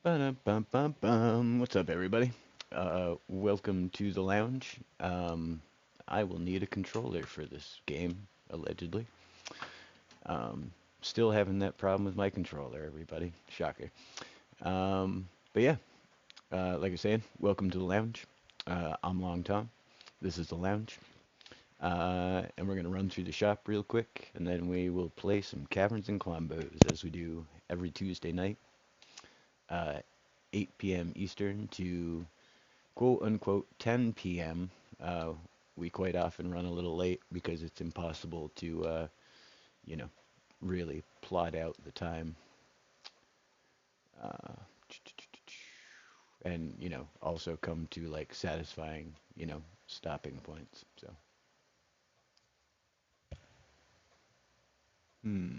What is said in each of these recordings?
Ba-dum-bum-bum-bum. What's up, everybody? Welcome to the lounge. I will need a controller for this game, allegedly. Um, Still having that problem with my controller, everybody. Shocker. But yeah, like I was saying, welcome to the lounge. I'm Long Tom. This is the lounge. And we're going to run through the shop real quick, and then we will play some Caverns and Klombos as we do every Tuesday night, uh, 8 p.m. Eastern to quote unquote 10 p.m. We quite often run a little late because it's impossible to, you know, really plot out the time. Uh, and, also come to like satisfying, stopping points. So, hmm.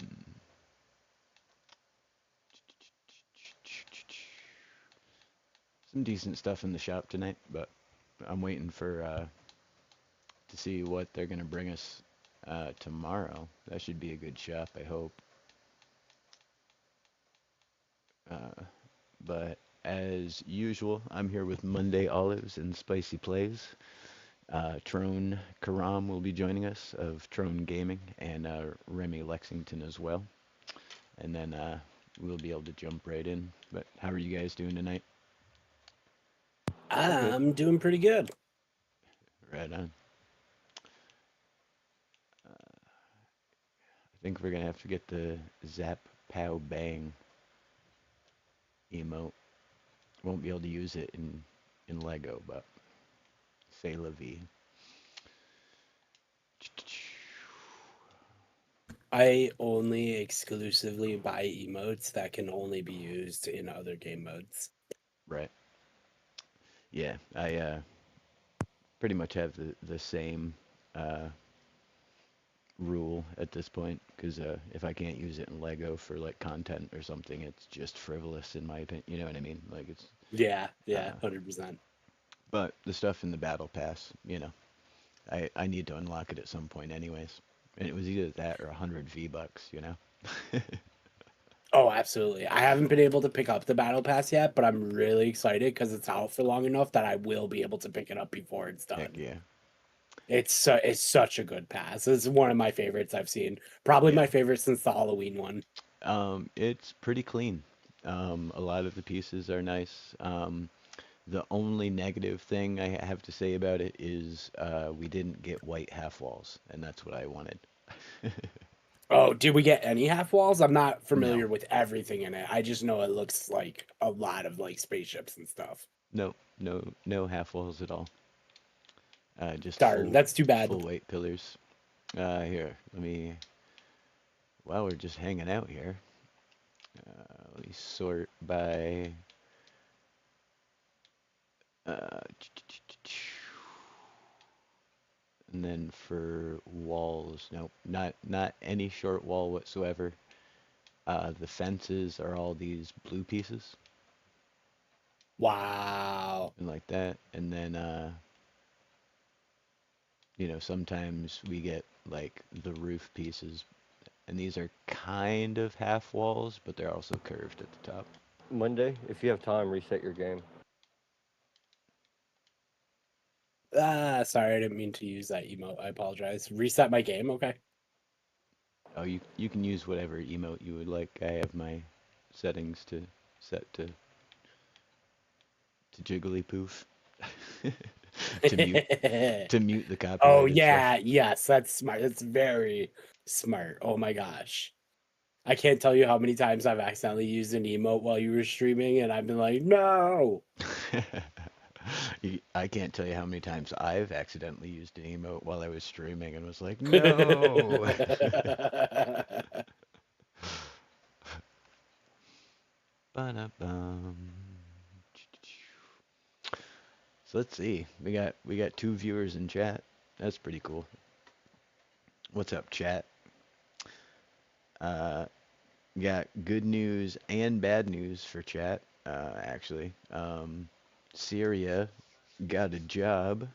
Some decent stuff in the shop tonight, but I'm waiting for to see what they're gonna bring us tomorrow. That should be a good shop, I hope. Uh, But as usual, I'm here with Monday Olives and Spicy Plays. Trone Karam will be joining us of Trone Gaming and Remy Lexington as well. And then we'll be able to jump right in. But how are you guys doing tonight? Okay. I'm doing pretty good. Right on. I think we're going to have to get the Zap Pow Bang emote. Won't be able to use it in Lego, but say la vie. I only exclusively buy emotes that can only be used in other game modes. Right. Yeah, I pretty much have the same uh, rule at this point because if I can't use it in Lego for like content or something, it's just frivolous in my opinion. You know what I mean? Like it's. Yeah, Uh, 100%. but the stuff in the battle pass, I need to unlock it at some point, anyways. And it was either that or 100 V-bucks, you know. Oh, absolutely. I haven't been able to pick up the battle pass yet, but I'm really excited because it's out for long enough that I will be able to pick it up before it's Heck done. yeah, It's such a good pass. It's one of my favorites I've seen. Probably yeah. my favorite since the Halloween one. It's pretty clean. A lot of the pieces are nice. The only negative thing I have to say about it is we didn't get white half walls, and that's what I wanted. Oh, did we get any half walls? I'm not No, familiar with everything in it. I just know it looks like a lot of like spaceships and stuff. no, no half walls at all. Just Darn, that's too bad. full weight pillars. Here, let me. While we're just hanging out here, let me sort by. Uh, and then for walls, nope, not any short wall whatsoever. The fences are all these blue pieces Wow. and like that. And then sometimes we get like the roof pieces, and these are kind of half walls, but they're also curved at the top. Monday, if you have time, reset your game. Sorry, I didn't mean to use that emote. I apologize. Reset my game, okay? Oh, you can use whatever emote you would like. I have my settings to set to jiggly poof to mute to mute the Oh copyrighted stuff. yeah, yes, that's smart. That's very smart. Oh my gosh. I can't tell you how many times I've accidentally used an emote while you were streaming and I've been like, no. I can't tell you how many times I've accidentally used an emote while I was streaming and was like, no. Ba-da-bum. So let's see. We got two viewers in chat. That's pretty cool. What's up, chat? Uh, got good news and bad news for chat. Actually, Syria got a job,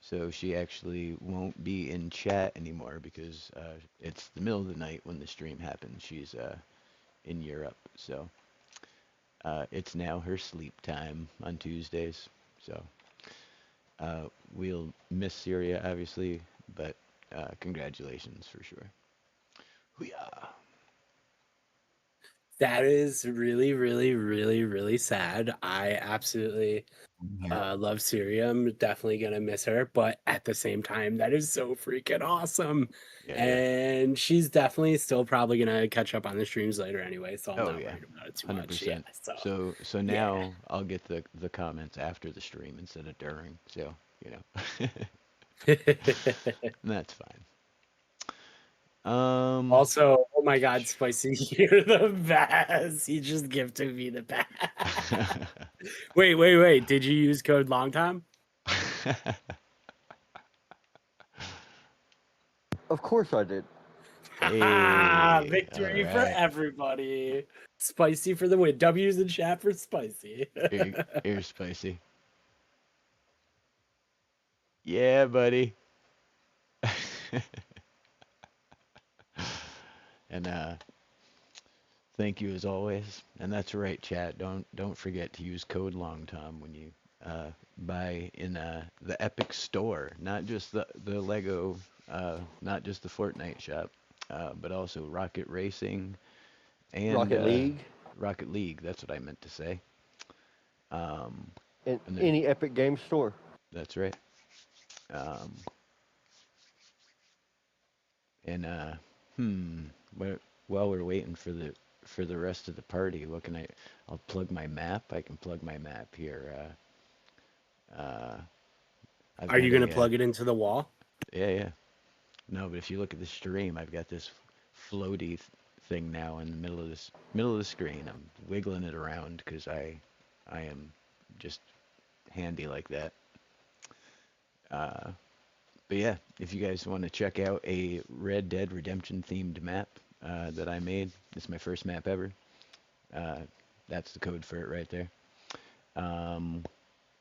so she actually won't be in chat anymore because it's the middle of the night when the stream happens. She's in Europe, so it's now her sleep time on Tuesdays. So we'll miss Syria, obviously, but congratulations for sure. Hoo-yah. That is really, really, really, really sad. I absolutely Here. love Syria. I'm definitely gonna miss her, but at the same time, that is so freaking awesome. Yeah, yeah. And she's definitely still probably gonna catch up on the streams later anyway, so I'm Oh not yeah, worried about it too much. Yeah, 100%. so So yeah. now I'll get the comments after the stream instead of during. So you know, that's fine. Also, oh my god, Spicy, you're the best. You just gifted me the best. Wait. Did you use code long time? Of course I did. Hey, all Victory for right. everybody. Spicy for the win. W's in chat for Spicy. Here's spicy. Yeah, buddy. And thank you as always. And that's right, chat. Don't forget to use code Long Tom when you buy in the Epic Store, not just the Lego, not just the Fortnite shop, but also Rocket Racing and Rocket League, Rocket League. That's what I meant to say. in And any Epic Game Store. that's right. Um, and wh- while we're waiting for the rest of the party, what can I? I'll plug my map. I can plug my map here. I've Are got you gonna a plug it into the wall? yeah. No, but if you look at the stream, I've got this floaty thing now in the middle of the screen. I'm wiggling it around because I am just handy like that. But yeah, if you guys want to check out a Red Dead Redemption themed map that I made, it's my first map ever. Uh, that's the code for it right there.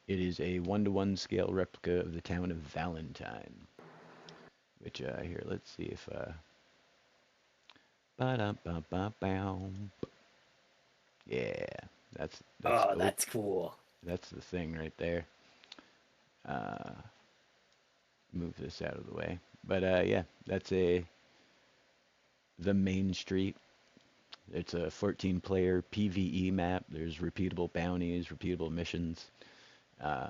It is a 1-to-1 scale replica of the town of Valentine. Which here, let's see if ba-dum-bum-bum-bum. Yeah, that's Oh, oh, that's cool. that's the thing right there. Uh, move this out of the way. But yeah, that's the main street. It's a 14-player PvE map. There's repeatable bounties, repeatable missions. Uh,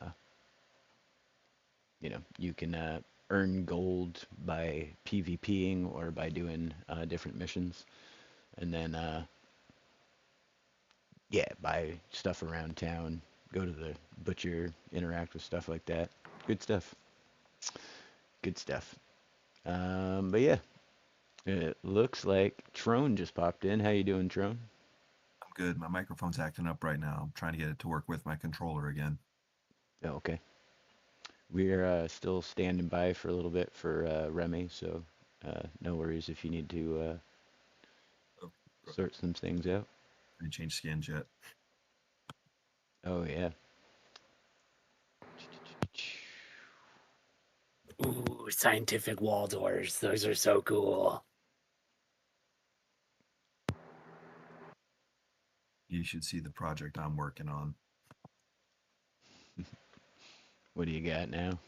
you can earn gold by PvPing or by doing different missions, and then yeah, buy stuff around town, go to the butcher, interact with stuff like that. Good stuff. Good stuff. But yeah, it looks like Trone just popped in. How you doing, Trone? I'm good. My microphone's acting up right now. I'm trying to get it to work with my controller again. Oh, okay. We're still standing by for a little bit for Remy, so no worries if you need to Oh, sort some things out. I didn't change skins yet. Oh yeah. Ooh, scientific wall doors. Those are so cool. You should see the project I'm working on. What do you got now?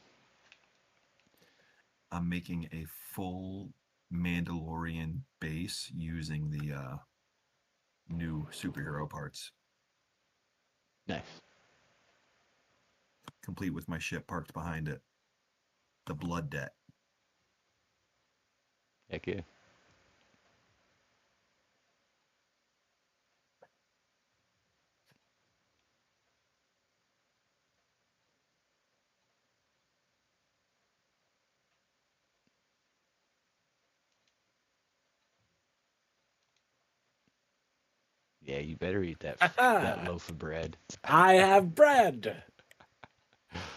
I'm making a full Mandalorian base using the new superhero parts, Nice. complete with my ship parked behind it. The Blood Debt. Heck yeah. Yeah, you better eat that loaf of bread. I have bread.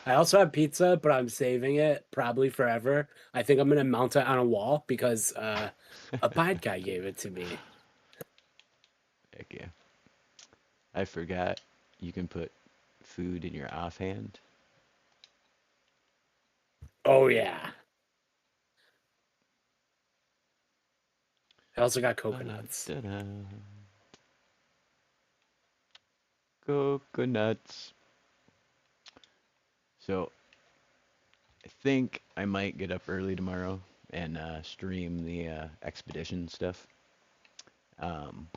I also have pizza, but I'm saving it probably forever. I think I'm gonna mount it on a wall because a bad guy gave it to me. Heck yeah. I forgot you can put food in your offhand. Oh yeah. I also got coconuts. Da-da. Coconuts. So I think I might get up early tomorrow and stream the expedition stuff. Um,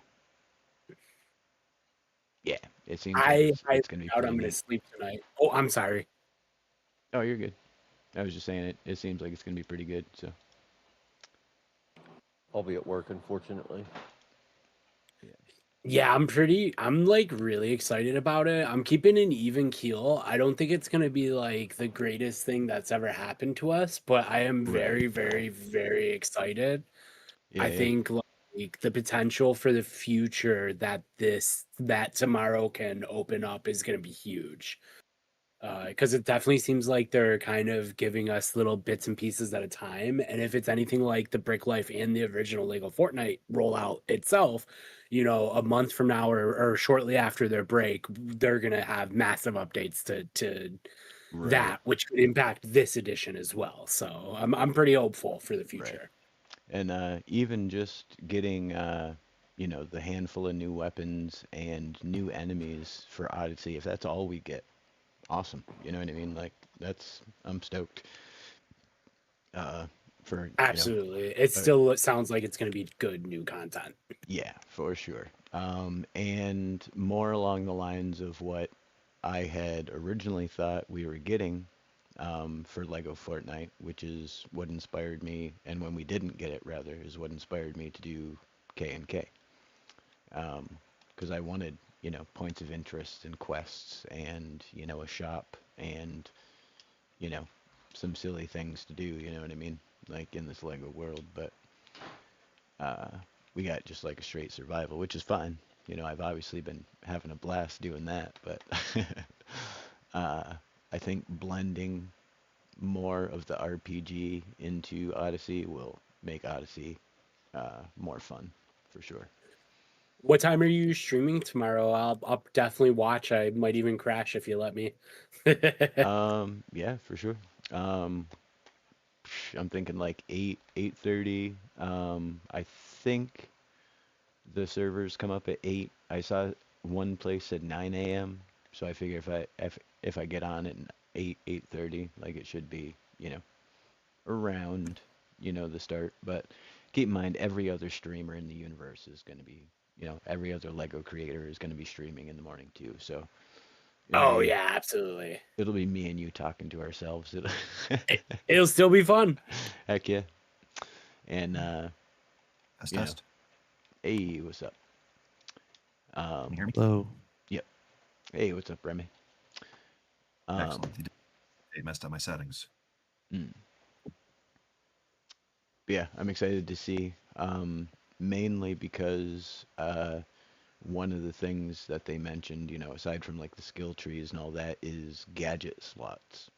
yeah, it seems like I it's gonna be doubt pretty I'm gonna neat. sleep tonight. Oh, I'm sorry. Oh, you're good. I was just saying it seems like it's gonna be pretty good. So I'll be at work, unfortunately. Yeah, I'm like really excited about it. I'm keeping an even keel. I don't think it's gonna be like the greatest thing that's ever happened to us, but I am right. very, very, very excited. Yeah, I yeah. think like the potential for the future that tomorrow can open up is gonna be huge. Because it definitely seems like they're kind of giving us little bits and pieces at a time. And if it's anything like the Brick Life and the original LEGO Fortnite rollout itself, a month from now or shortly after their break, they're gonna have massive updates to Right. that, which could impact this edition as well. So I'm pretty hopeful for the Right. future. And even just getting the handful of new weapons and new enemies for Odyssey, if that's all we get, awesome. You know what I mean? Like I'm stoked. Uh, for Absolutely. It uh, still sounds like it's gonna be good new content. yeah, for sure. And more along the lines of what I had originally thought we were getting for LEGO Fortnite, which is what inspired me, and when we didn't get it, rather, is what inspired me to do K and K. Because I wanted, points of interest and quests and, a shop and, you know, some silly things to do, you know what I mean? Like in this LEGO world, but uh, we got just like a straight survival, which is fine. I've obviously been having a blast doing that, but uh, I think blending more of the RPG into Odyssey will make Odyssey more fun for sure. What time are you streaming tomorrow? I'll definitely watch. I might even crash if you let me. Yeah, for sure. Um, I'm thinking like 8:30. I think the servers come up at 8. I saw one place at 9 a.m. So I figure if I get on at 8:30, like it should be, around, the start. But keep in mind every other streamer in the universe is going to be, every other Lego creator is going to be streaming in the morning too. So it'll Oh be yeah, absolutely. it'll be me and you talking to ourselves. It'll still be fun. Heck yeah. And Test, you know, test. hey, what's up? Can you hear me? Hello. Yep. Hey, what's up, Remy? Excellent. They messed up my settings. Mm. Yeah, I'm excited to see. Mainly because one of the things that they mentioned, aside from like the skill trees and all that, is gadget slots.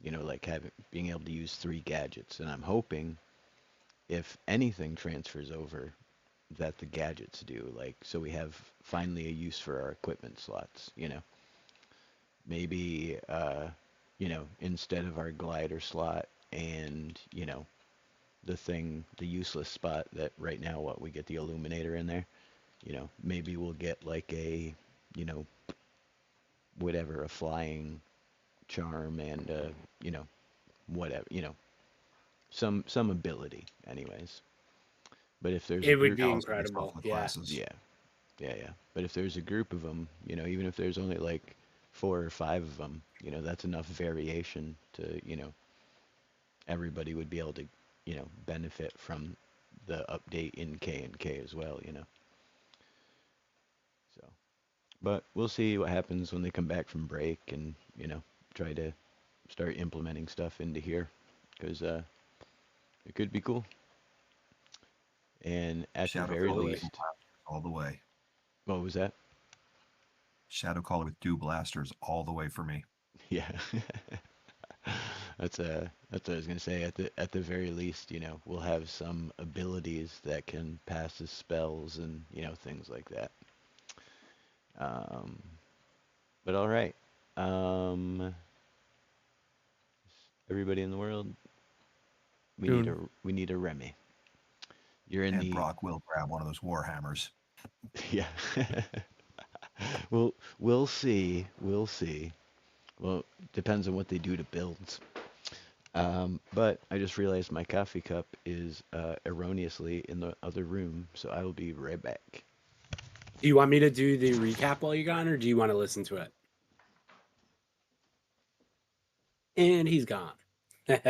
Like being able to use 3 gadgets, and I'm hoping if anything transfers over, that the gadgets do. Like, so we have finally a use for our equipment slots. Maybe instead of our glider slot and the useless spot that right now what we get the illuminator in there, maybe we'll get like a you know whatever, a flying charm and you know whatever, some ability anyways. But if there's a It would group, be Also based off incredible. of the Yeah. classes. yeah, yeah. But if there's a group of them, even if there's only like 4 or 5 of them, that's enough variation to, everybody would be able to, benefit from the update in K and K as well, So, but we'll see what happens when they come back from break and, try to start implementing stuff into here because it could be cool. And at the Shadow very Caller with Absolutely. two least, blasters all the way. what was that? Shadow Caller with 2 blasters all the way for me. Yeah. That's what I was gonna say. At the very least, we'll have some abilities that can pass as spells and things like that. Um, but all right. Um, everybody in the world, June. we need a Remy. You're in And the Brock will grab one of those war hammers. yeah. Well, we'll see. We'll see. Well, depends on what they do to builds. But I just realized my coffee cup is erroneously in the other room, so I will be right back. Do you want me to do the recap while you're gone, or do you want to listen to it? And he's gone. Looks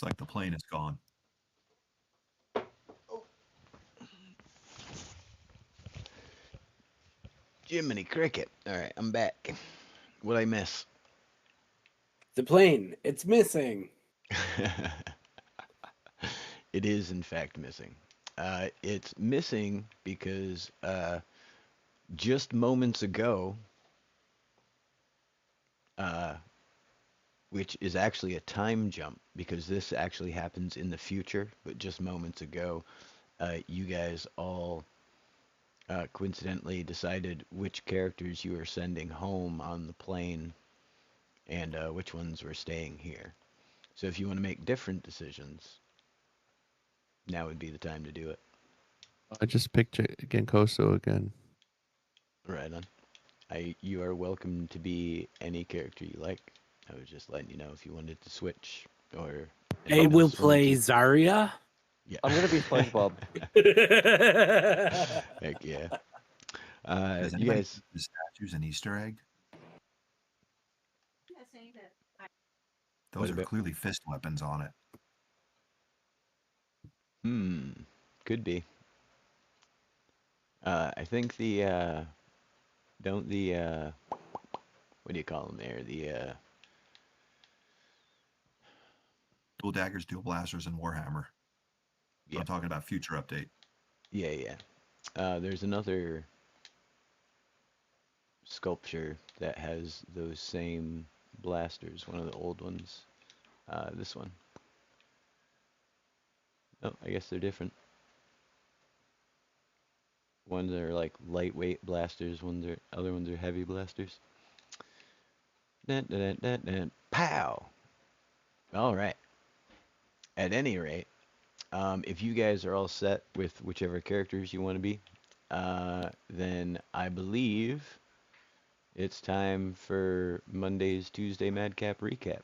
like the plane is gone. Jiminy Cricket. All right, I'm back. What'd I miss? The plane, it's missing. It is, in fact, missing. It's missing because just moments ago, which is actually a time jump because this actually happens in the future, but just moments ago, you guys all coincidentally decided which characters you were sending home on the plane and which ones were staying here. So if you want to make different decisions, now would be the time to do it. I just picked Genkoso again. Right on. You are welcome to be any character you like. I was just letting you know if you wanted to switch or. They anyone will else wanted play to. Zarya. Yeah. I'm gonna be SpongeBob. Heck yeah. Does You anybody guys. the statues an Easter egg? Those What are about- clearly fist weapons on it. Could be. I think the don't the what do you call them there? The Dual daggers, dual blasters, and Warhammer. yeah, I'm talking about future update. yeah. There's another sculpture that has those same blasters. One of the old ones. This one. Oh, I guess they're different. Ones are like lightweight blasters. Other ones are heavy blasters. Dun, dun, dun, dun, dun. Pow! All right. At any rate, if you guys are all set with whichever characters you want to be, then I believe it's time for Monday's Tuesday Madcap recap.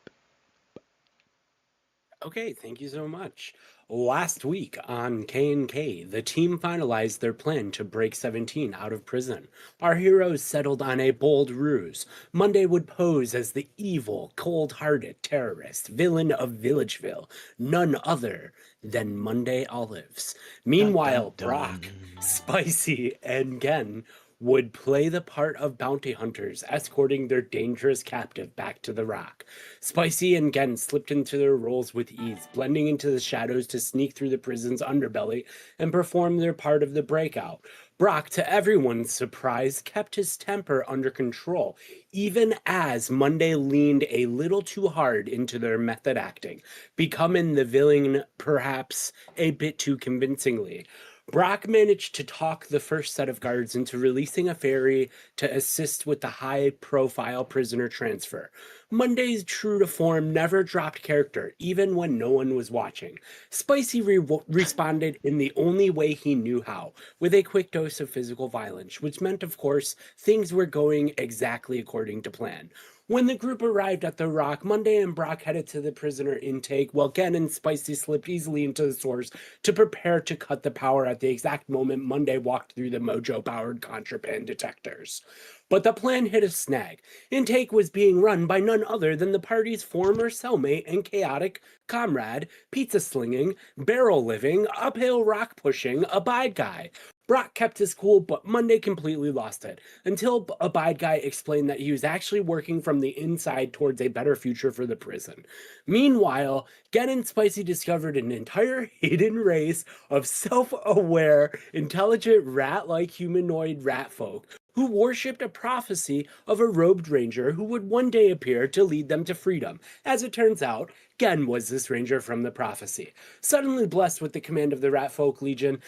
Okay, thank you so much. Last week on K&K, the team finalized their plan to break 17 out of prison. Our heroes settled on a bold ruse. Monday would pose as the evil, cold-hearted terrorist villain of Villageville, none other than Monday Olives. Meanwhile, Dun, dun, Brock, dun. Spicy, and Gen would play the part of bounty hunters escorting their dangerous captive back to the Rock. Spicy and Gen slipped into their roles with ease, blending into the shadows to sneak through the prison's underbelly and perform their part of the breakout. Brock, to everyone's surprise, kept his temper under control, even as Monday leaned a little too hard into their method acting, becoming the villain perhaps a bit too convincingly. Brock managed to talk the first set of guards into releasing a ferry to assist with the high-profile prisoner transfer. Monday's true to form never dropped character, even when no one was watching. Spicy responded in the only way he knew how, with a quick dose of physical violence, which meant, of course, things were going exactly according to plan. When the group arrived at the Rock, Monday and Brock headed to the prisoner intake, while Gen and Spicy slipped easily into the source to prepare to cut the power at the exact moment Monday walked through the Mojo-powered contraband detectors. But the plan hit a snag. Intake was being run by none other than the party's former cellmate and chaotic comrade, pizza-slinging, barrel-living, uphill rock-pushing Abide Guy. Brock kept his cool, but Monday completely lost it, until Abide Guy explained that he was actually working from the inside towards a better future for the prison. Meanwhile, Gen and Spicy discovered an entire hidden race of self-aware, intelligent, rat-like humanoid rat folk who worshipped a prophecy of a robed ranger who would one day appear to lead them to freedom. As it turns out, Gen was this ranger from the prophecy. Suddenly blessed with the command of the Rat Folk Legion,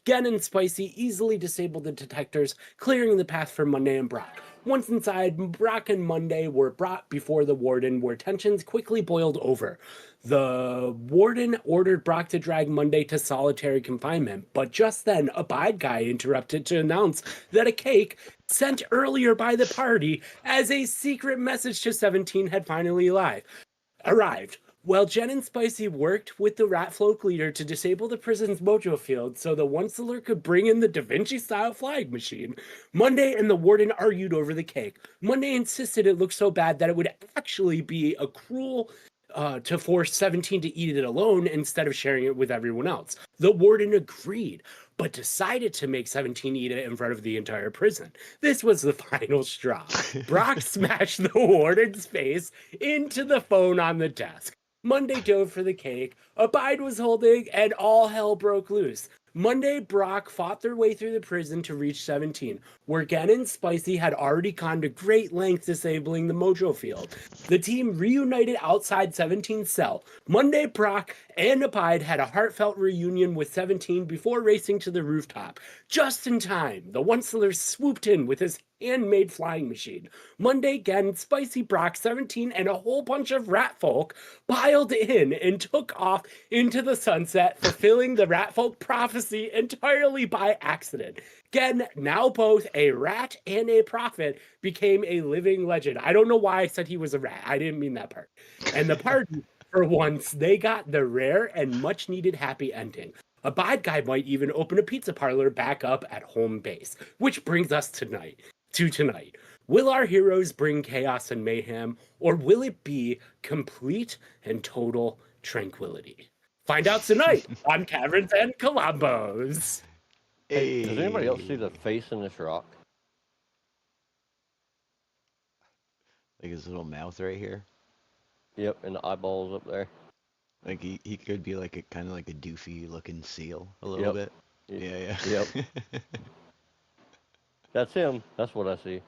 Gen and Spicy easily disabled the detectors, clearing the path for Monday and Brock. Once inside, Brock and Monday were brought before the warden, where tensions quickly boiled over. The warden ordered Brock to drag Monday to solitary confinement, but just then, a bad guy interrupted to announce that a cake sent earlier by the party as a secret message to 17 had finally arrived. While Jen and Spicy worked with the Rat Folk leader to disable the prison's mojo field so the Onceler could bring in the Da Vinci-style flying machine, Monday and the warden argued over the cake. Monday insisted it looked so bad that it would actually be a cruel to force 17 to eat it alone instead of sharing it with everyone else. The warden agreed, but decided to make 17 eat it in front of the entire prison. This was the final straw. Brock smashed the warden's face into the phone on the desk. Monday dove for the cake, Abide was holding, and all hell broke loose. Monday, Brock fought their way through the prison to reach 17, where Gen and Spicy had already gone to great lengths disabling the mojo field. The team reunited outside 17's cell. Monday, Brock and Abide had a heartfelt reunion with 17 before racing to the rooftop. Just in time, the Onceler swooped in with his handmade flying machine. Monday, Gen, Spicy, Brock, 17, and a whole bunch of rat folk piled in and took off into the sunset, fulfilling the rat folk prophecy entirely by accident. Gen, now both a rat and a prophet, became a living legend. I don't know why I said he was a rat. I didn't mean that part. And the party, for once, they got the rare and much needed happy ending. A bad guy might even open a pizza parlor back up at home base, which brings us tonight. Will our heroes bring chaos and mayhem, or will it be complete and total tranquility? Find out tonight on Kaverns Klombos. Hey, does anybody else see the face in this rock? Like his little mouth right here? Yep, and the eyeballs up there. Like he could be like a kind of like a doofy looking seal a little bit. Yeah. Yep. That's him. That's what I see.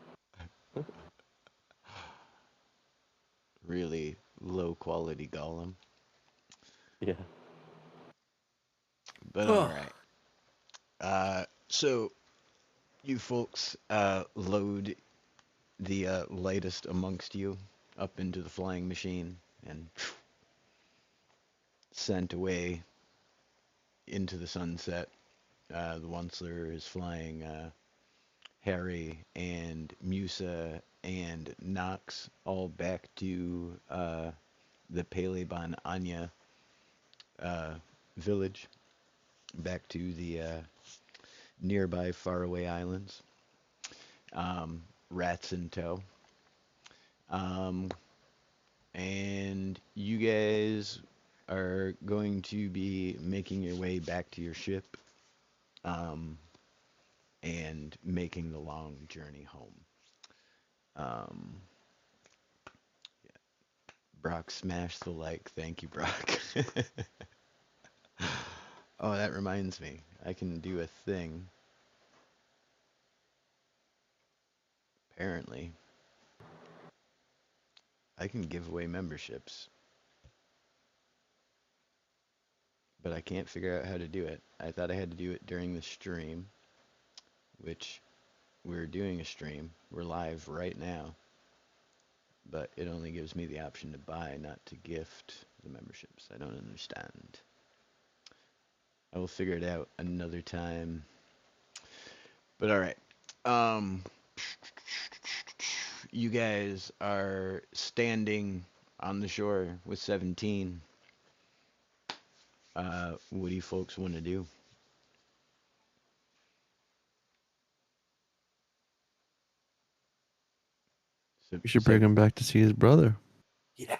Really low quality golem. Yeah. But all right. So you folks load the lightest amongst you up into the flying machine and sent away into the sunset. The Onceler is flying Harry and Musa and Nox all back to the Palebon Anya village, back to the nearby faraway islands. Rats in tow. And you guys are going to be making your way back to your ship and making the long journey home. Yeah. Brock smashed the like. Thank you, Brock. Oh, that reminds me. I can do a thing. Apparently. I can give away memberships. But I can't figure out how to do it. I thought I had to do it during the stream, which we're doing a stream. We're live right now. But it only gives me the option to buy, not to gift the memberships. I don't understand. I will figure it out another time. But alright. You guys are standing on the shore with 17. What do you folks want to do? We should bring him back to see his brother. Yeah,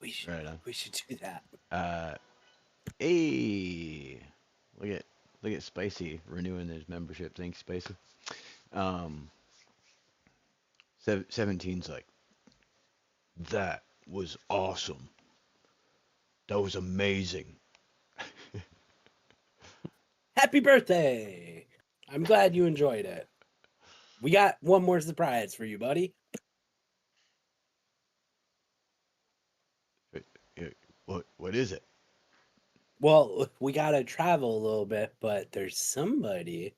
we should. Right on. We should do that. Hey, look at Spicy renewing his membership. Thanks, Spicy. 17's like, that was awesome. That was amazing. Happy birthday! I'm glad you enjoyed it. We got one more surprise for you, buddy. What is it? Well, we gotta travel a little bit, but there's somebody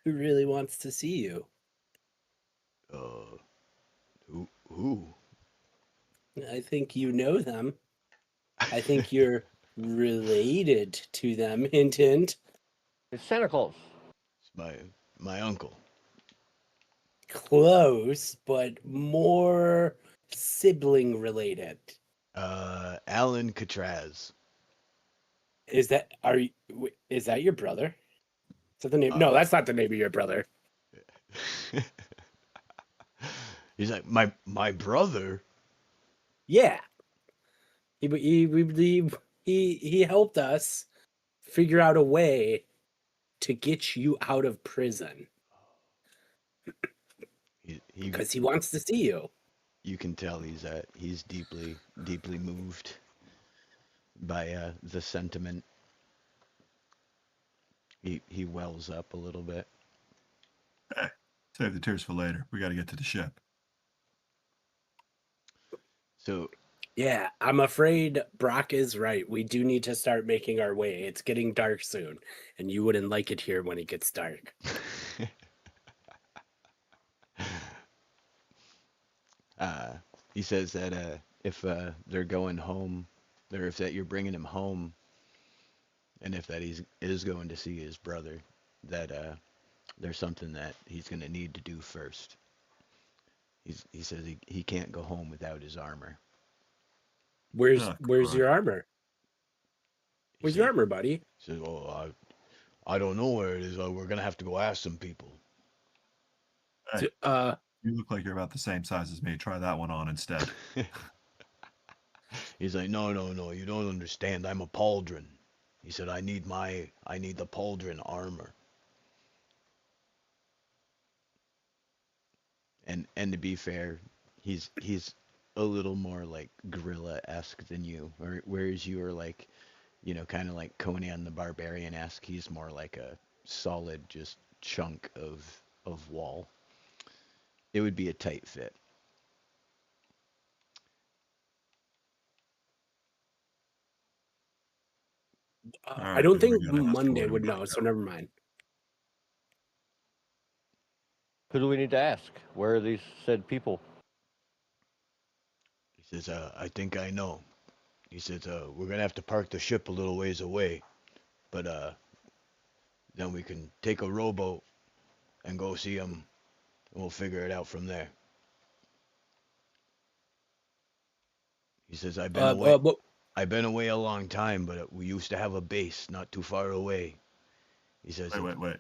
who really wants to see you. Who? I think you know them. I think you're related to them. Hint, hint. It's Santa Claus. It's my uncle. Close, but more sibling related. Alan Catraz. Is that is that your brother? Is that the name? No, that's not the name of your brother. He's like my brother. Yeah. He helped us figure out a way to get you out of prison He because he wants to see you. You can tell he's deeply moved by the sentiment. He wells up a little bit. Hey, save the tears for later. We got to get to the ship. So Yeah, I'm afraid Brock is right. We do need to start making our way. It's getting dark soon, and you wouldn't like it here when it gets dark. he says that if they're going home, or if that you're bringing him home, and if that is going to see his brother, that there's something that he's going to need to do first. He says he can't go home without his armor. Where's Oh, your armor? He Where's said- your armor, buddy? He says, "Oh, I don't know where it is. We're gonna have to go ask some people." Hey, Uh, you look like you're about the same size as me. Try that one on instead. He's like, no, you don't understand. I'm a Pauldron. He said, I need the Pauldron armor. And to be fair, he's a little more like gorilla-esque than you, or whereas you are like, kind of like Conan the Barbarian-esque. He's more like a solid just chunk of wall. It would be a tight fit. All I right, don't who are we think gonna ask for? Monday Where do we would gotta know, so go? never mind. Who do we need to ask? Where are these said people? He says, I think I know. He says, we're gonna have to park the ship a little ways away, but then we can take a rowboat and go see him, and we'll figure it out from there. He says, But I've been away a long time, but we used to have a base not too far away. He says, Wait.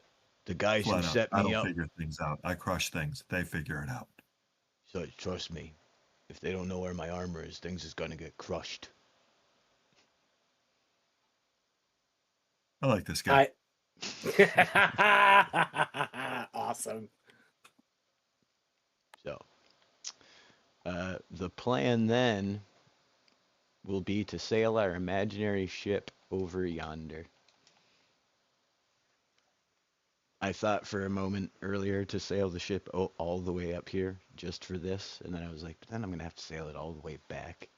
the guys who Flat out. set I me don't up, figure things out. I crush things. They figure it out. so trust me, if they don't know where my armor is, things is gonna get crushed. I like this guy. Awesome. So, the plan then will be to sail our imaginary ship over yonder. I thought for a moment earlier to sail the ship all the way up here just for this, and then I was like, but then I'm gonna have to sail it all the way back.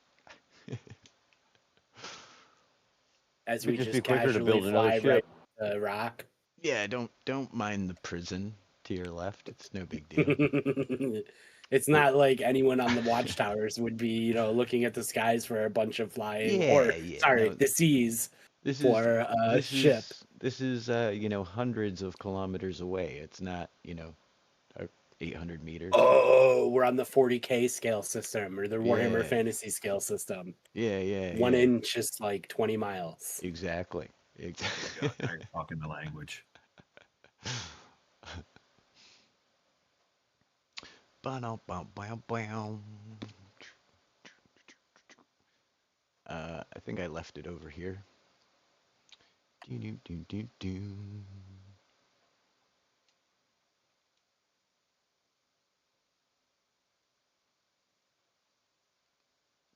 As It'd we just be just quicker to casually build another fly ship. right to the rock. Yeah, don't mind the prison to your left. It's no big deal. It's not like anyone on the watchtowers would be, looking at the skies for a bunch of flying, or Yeah. sorry, No, the seas this is for a ship. this is hundreds of kilometers away. It's not 800 meters. Oh, we're on the 40K scale system or the Warhammer Yeah. Fantasy scale system. Yeah. 1 inch is like 20 miles. Exactly. Oh my God, now you're talking the language. I think I left it over here. Do.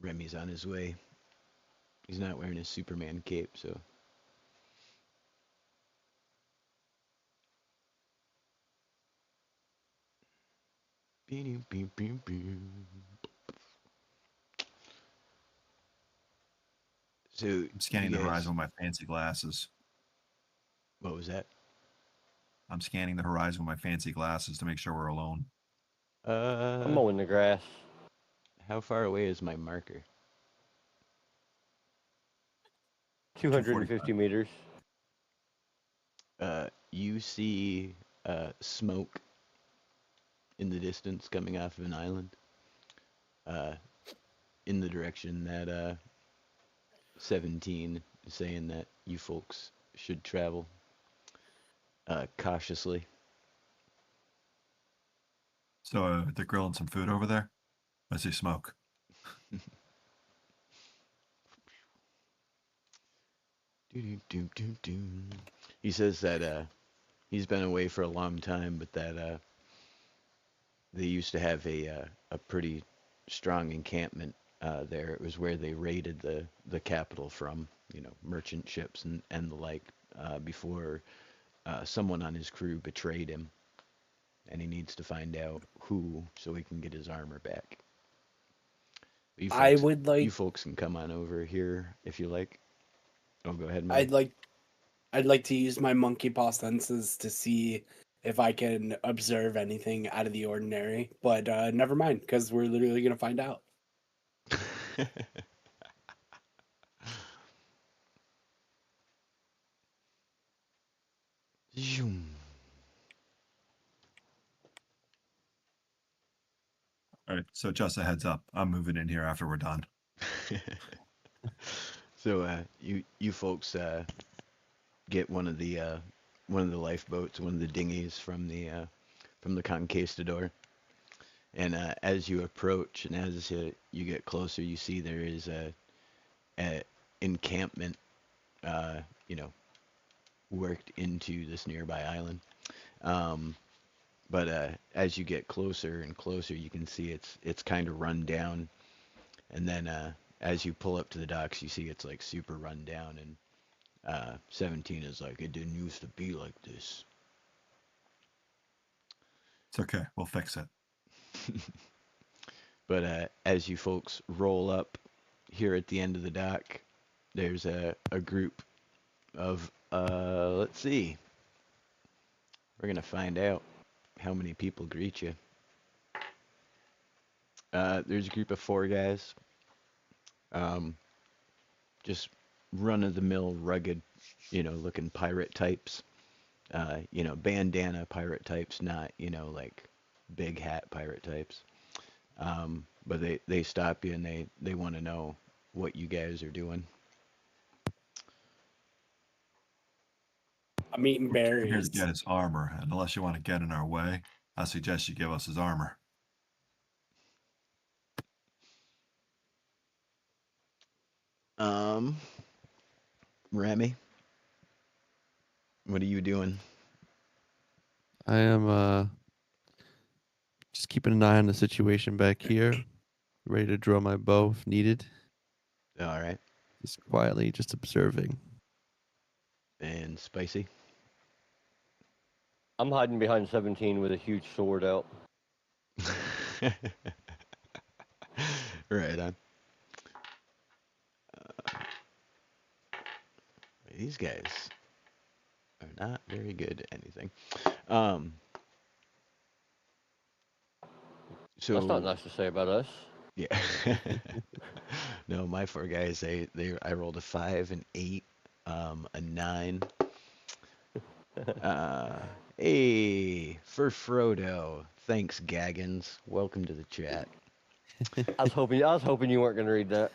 Remy's on his way. He's not wearing his Superman cape, so. So I'm scanning you the guys, horizon with my fancy glasses. what was that? I'm scanning the horizon with my fancy glasses to make sure we're alone. I'm mowing the grass. How far away is my marker? 250 meters. You see smoke in the distance coming off of an island in the direction that 17 is saying that you folks should travel cautiously. So they're grilling some food over there. I see smoke. He says that he's been away for a long time, but that they used to have a pretty strong encampment there. It was where they raided the capital from, merchant ships and the like, before someone on his crew betrayed him, and he needs to find out who so he can get his armor back. I would You like folks can come on over here if you like. Oh, go ahead, I'd Mike. like to use my monkey paw senses to see if I can observe anything out of the ordinary. But never mind, because we're literally gonna find out. Zoom. All right. So just a heads up. I'm moving in here after we're done. So you folks get one of the lifeboats, one of the dinghies from the conquistador, and as you approach and as you get closer, you see there is a encampment, you know, worked into this nearby island. But as you get closer and closer, you can see it's kind of run down, and then as you pull up to the docks, you see it's like super run down, and 17 is like, it didn't used to be like this. It's okay. We'll fix it. But as you folks roll up here at the end of the dock, there's a group of, let's see, we're going to find out how many people greet you. There's a group of 4 guys, just run-of-the-mill, rugged, looking pirate types. Bandana pirate types, not, like big hat pirate types. But they stop you and they want to know what you guys are doing. I'm eating We're here to berries. get his armor, and unless you want to get in our way, I suggest you give us his armor. Remy, what are you doing? I am just keeping an eye on the situation back here, ready to draw my bow if needed. All right. Just quietly, just observing. And Spicy? I'm hiding behind 17 with a huge sword out. Right on. These guys are not very good at anything. So That's not nice to say about us. yeah. No, my 4 guys, I rolled a 5, an 8, a 9. Hey, for Frodo. Thanks, Gaggins. Welcome to the chat. I was hoping you weren't going to read that.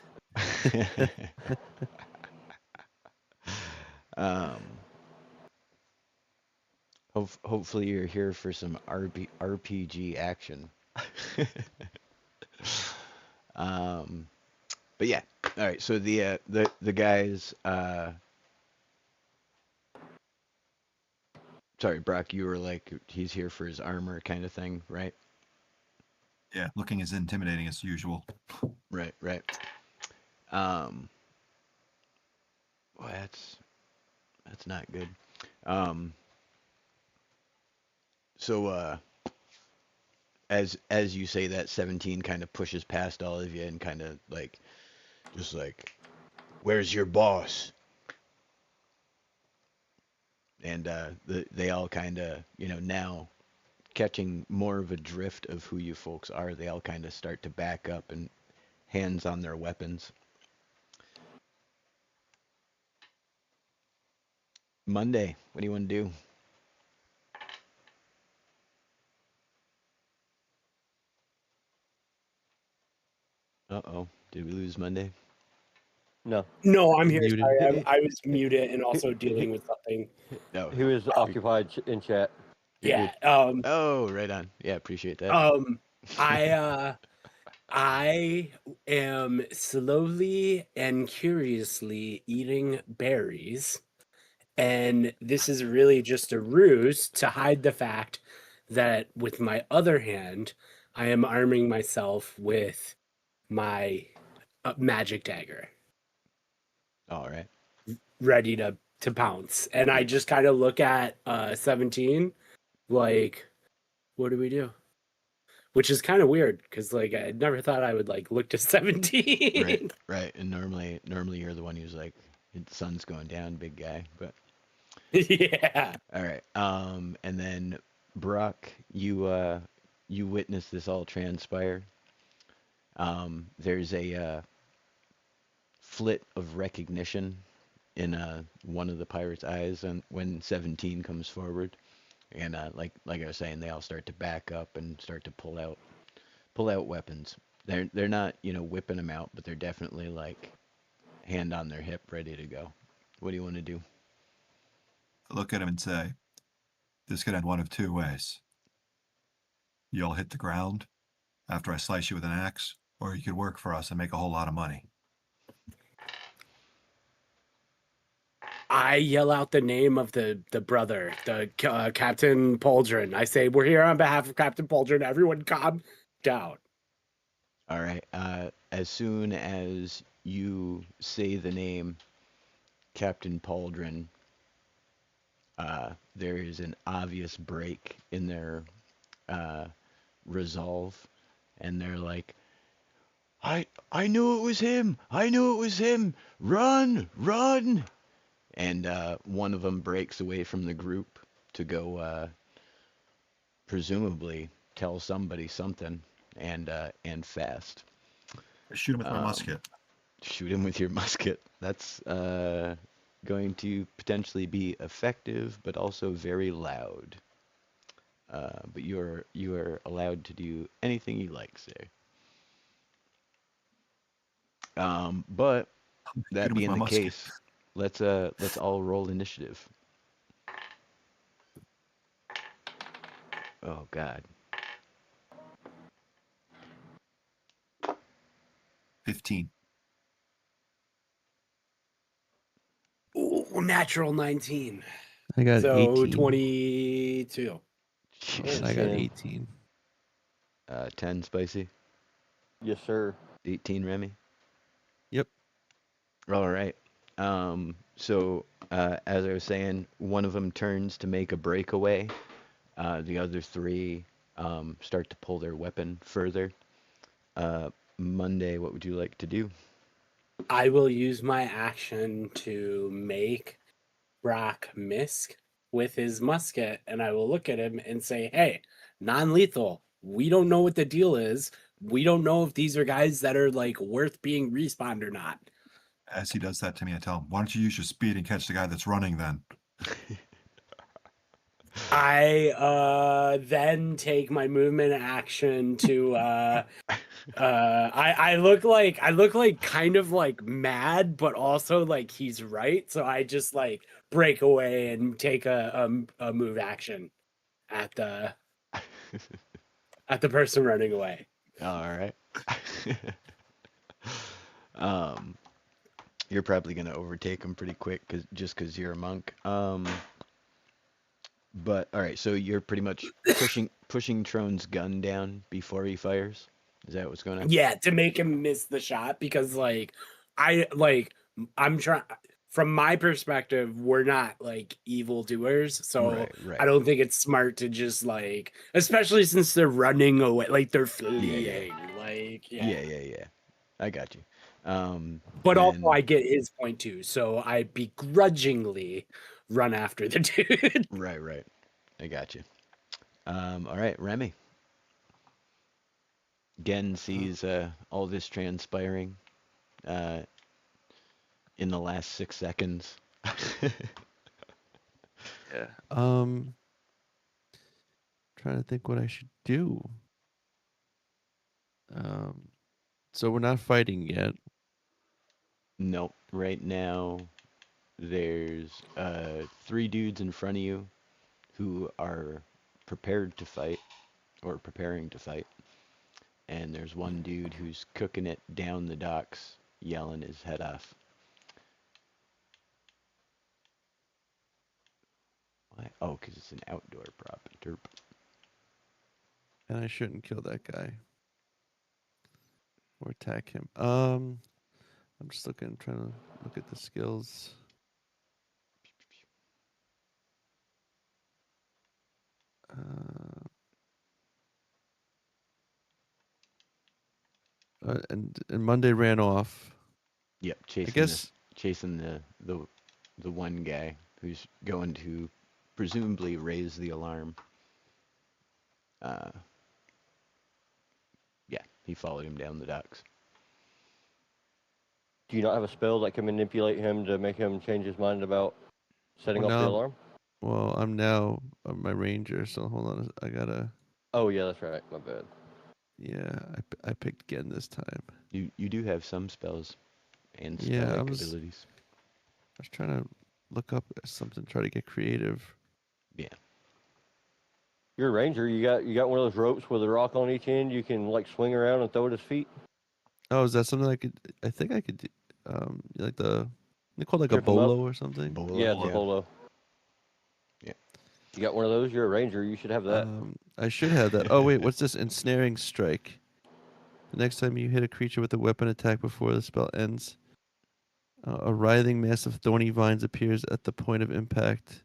Hopefully you're here for some RPG action. But yeah. All right. So the guys. Sorry, Brock. You were like, he's here for his armor, kind of thing, right? Yeah, looking as intimidating as usual. Right. Well, that's not good. So as you say that, 17 kind of pushes past all of you and kind of like, just like, Where's your boss? And they all kind of, now catching more of a drift of who you folks are, they all kind of start to back up and hands on their weapons. Monday, what do you want to do? Uh-oh, did we lose Monday? No, No, I'm here. Muted. Sorry, I was muted and also dealing with something. No. he was occupied in chat. You're Yeah. good. Oh, right on. Yeah, appreciate that. I am slowly and curiously eating berries, and this is really just a ruse to hide the fact that with my other hand, I am arming myself with my magic dagger, All right. ready to pounce. And I just kind of look at 17, like, what do we do? Which is kind of weird because like I never thought I would like look to 17. Right. And normally you're the one who's like, the sun's going down, big guy. But Yeah. all right. And then Brock, you witness this all transpire. There's a flit of recognition in one of the pirates' eyes, and when 17 comes forward, and like I was saying, they all start to back up and start to pull out weapons. They're not whipping them out, but they're definitely like hand on their hip, ready to go. What do you want to do? I look at him and say, this could end one of two ways. You'll hit the ground after I slice you with an axe, or you could work for us and make a whole lot of money. I yell out the name of the brother, the Captain Pauldron. I say, we're here on behalf of Captain Pauldron. Everyone calm down. All right. As soon as you say the name Captain Pauldron, there is an obvious break in their resolve, and they're like, I knew it was him. I knew it was him. Run, run. And one of them breaks away from the group to go, presumably tell somebody something, and fast. Shoot him with my musket. Shoot him with your musket. That's going to potentially be effective, but also very loud. But you are allowed to do anything you like, sir. But Shoot that him with being my the musket. case, let's all roll initiative. Oh God. 15. Ooh, natural 19. I got So 18. 22. Jesus. I got Yeah. 18. 10 spicy. Yes, sir. 18 Remy. Yep. All right. So as I was saying, one of them turns to make a breakaway. The other three start to pull their weapon further. Monday, what would you like to do? I will use my action to make Brock miss with his musket, and I will look at him and say, hey, non-lethal. We don't know what the deal is. We don't know if these are guys that are like worth being respawned or not. As he does that to me, I tell him, why don't you use your speed and catch the guy that's running then? I then take my movement action to I look like kind of like mad, but also like he's right. So I just like break away and take a move action at the person running away. All right. You're probably gonna overtake him pretty quick, because you're a monk. But all right, so you're pretty much pushing Trone's gun down before he fires. Is that what's going on? Yeah, to make him miss the shot because I'm trying. From my perspective, we're not like evildoers, so Right. I don't think it's smart to just like, especially since they're running away, like they're fleeing. Yeah. Like, Yeah. I got you. But also, then I get his point too. So I begrudgingly run after the dude. right. I got you. All right, Remy. Gen sees all this transpiring uh, in the last 6 seconds. Yeah. Trying to think what I should do. So we're not fighting yet. Nope. Right now, there's 3 dudes in front of you who are prepared to fight or preparing to fight. And there's one dude who's cooking it down the docks, yelling his head off. Why? Oh, because it's an outdoor prop. Derp. And I shouldn't kill that guy. Or attack him. I'm just trying to look at the skills. And Monday ran off. Yep, I guess chasing the one guy who's going to presumably raise the alarm. Yeah, he followed him down the docks. Do you not have a spell that can manipulate him to make him change his mind about setting off the alarm? Well, I'm now my ranger, so hold on. I gotta. Oh yeah, that's right. My bad. Yeah, I picked again this time. You do have some spells and Yeah, spell-like abilities. I was trying to look up something, try to get creative. Yeah. You're a ranger. You got one of those ropes with a rock on each end. You can like swing around and throw at his feet. Oh, is that something I could? I think I could do. Like they call it like Trip a 'em up. bolo or something. Bolo, Yeah, it's a bolo. Yeah. You got one of those. You're a ranger. You should have that. I should have that. Oh wait, what's this? Ensnaring strike. The next time you hit a creature with a weapon attack before the spell ends, a writhing mass of thorny vines appears at the point of impact,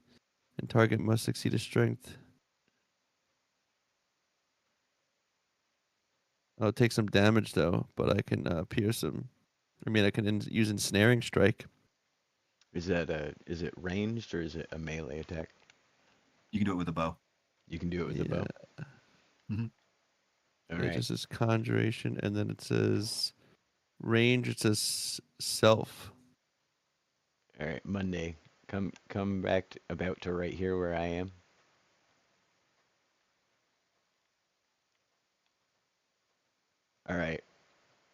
and target must succeed a strength. I'll take some damage though, but I can pierce him. I mean, I can use ensnaring strike. Is it ranged or is it a melee attack? You can do it with a bow. You can do it with the bow. Mm-hmm. All It right. just says conjuration, and then it says range. It says self. All right, Monday. Come back about to right here where I am. All right.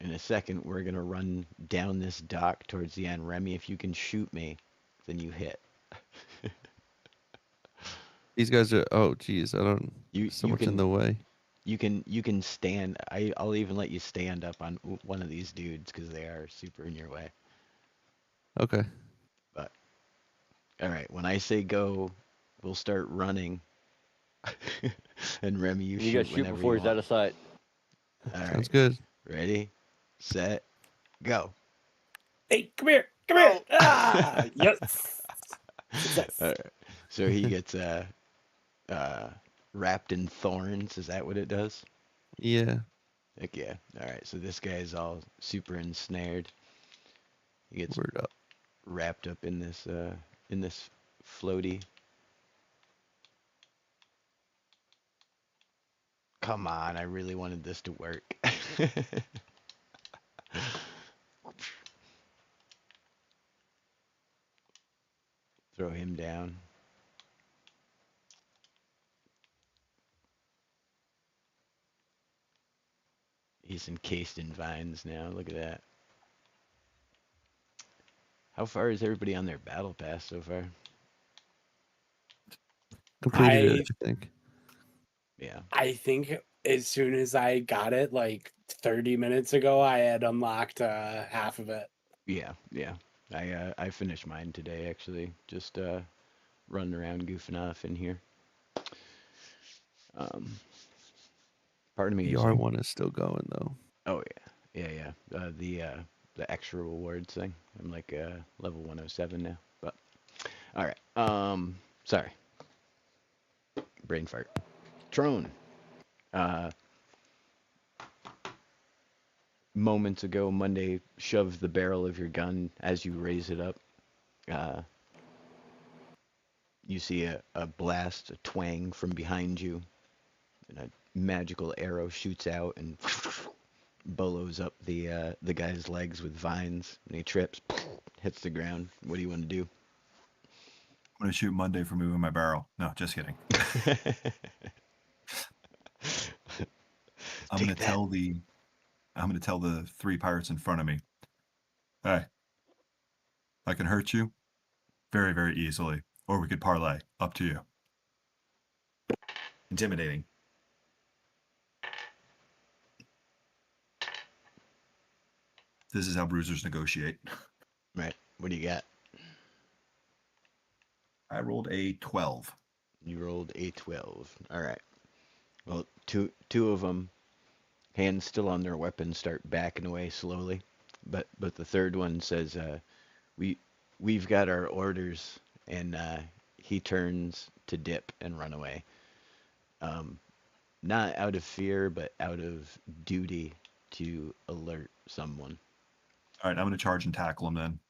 In a second, we're gonna run down this dock towards the end. Remy, if you can shoot me, then you hit. These guys are. Oh, geez, I don't. You So you much in can the way. you can stand. I'll even let you stand up on one of these dudes because they are super in your way. Okay. But all right, when I say go, we'll start running. And Remy, you You shoot got to shoot whenever before you he's out want. of sight. All Sounds right, good. ready, set, go. Hey, come here. Come here. Ah, yes. Success. All right. So he gets wrapped in thorns. Is that what it does? Yeah. Heck yeah. All right. So this guy's all super ensnared. He gets Word up. wrapped up in this floaty. Come on, I really wanted this to work. Throw him down. He's encased in vines now. Look at that. How far is everybody on their battle pass so far? Completed it, I think. Yeah. I think as soon as I got it, like 30 minutes ago, I had unlocked half of it. Yeah. I finished mine today actually. Just running around goofing off in here. Pardon me. The R1 is still going though. Oh yeah. The extra rewards thing. I'm like level 107 now. But all right. Sorry. Brain fart. Trone. moments ago, Monday shoved the barrel of your gun as you raise it up. Uh, you see a blast, a twang from behind you, and a magical arrow shoots out and bolos up the guy's legs with vines, and he trips, hits the ground. What do you want to do? I'm going to shoot Monday for moving my barrel. No, just kidding. I'm going to tell the 3 pirates in front of me, hey, I can hurt you very, very easily, or we could parlay. Up to you. Intimidating. This is how bruisers negotiate. Right. What do you got? I rolled a 12. You rolled a 12. All right. Well, two of them, hands still on their weapons, start backing away slowly. But the third one says, we've got our orders, and he turns to dip and run away. Not out of fear, but out of duty to alert someone. All right, I'm going to charge and tackle him then.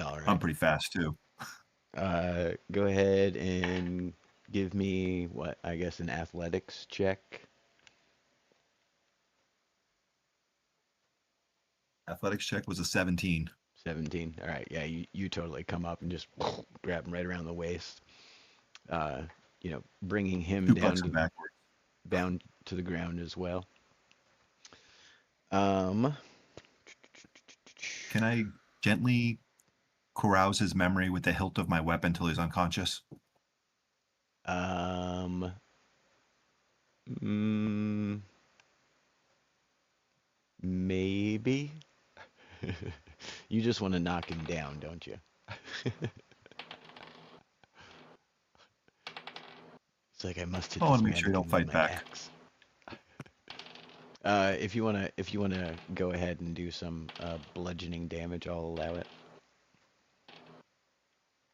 All right. I'm pretty fast too. Go ahead and give me I guess an athletics check. Athletics check was a 17. 17. All right. Yeah, you totally come up and just grab him right around the waist. Bringing him Suplex him backwards. down to the ground as well. Can Can I gently carouse his memory with the hilt of my weapon till he's unconscious? Maybe. You just want to knock him down, don't you? It's like I must hit I this want to make sure you don't mannequin fight with my back. axe. If you wanna go ahead and do some bludgeoning damage, I'll allow it.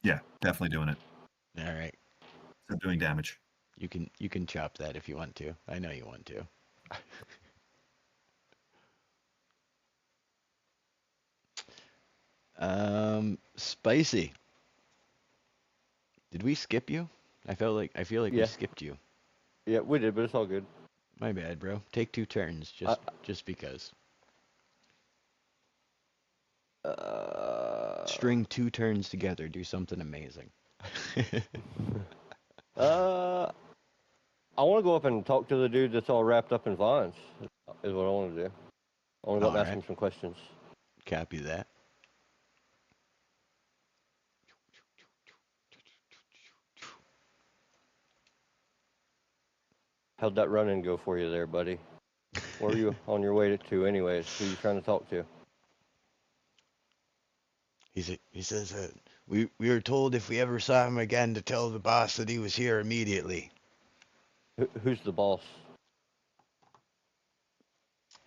Yeah, definitely doing it. All right. I'm doing damage. You can chop that if you want to. I know you want to. Spicy. Did we skip you? I feel like we Yeah. skipped you. Yeah, we did, but it's all good. My bad, bro. Take 2 turns, just because. String 2 turns together. Do something amazing. I want to go up and talk to the dude that's all wrapped up in vines. Is what I want to do. I want to go up and ask Alright. him some questions. Copy that. How'd that run-in go for you there, buddy? Where are you on your way to anyways? Who are you trying to talk to? He says we were told if we ever saw him again to tell the boss that he was here immediately. Who's the boss?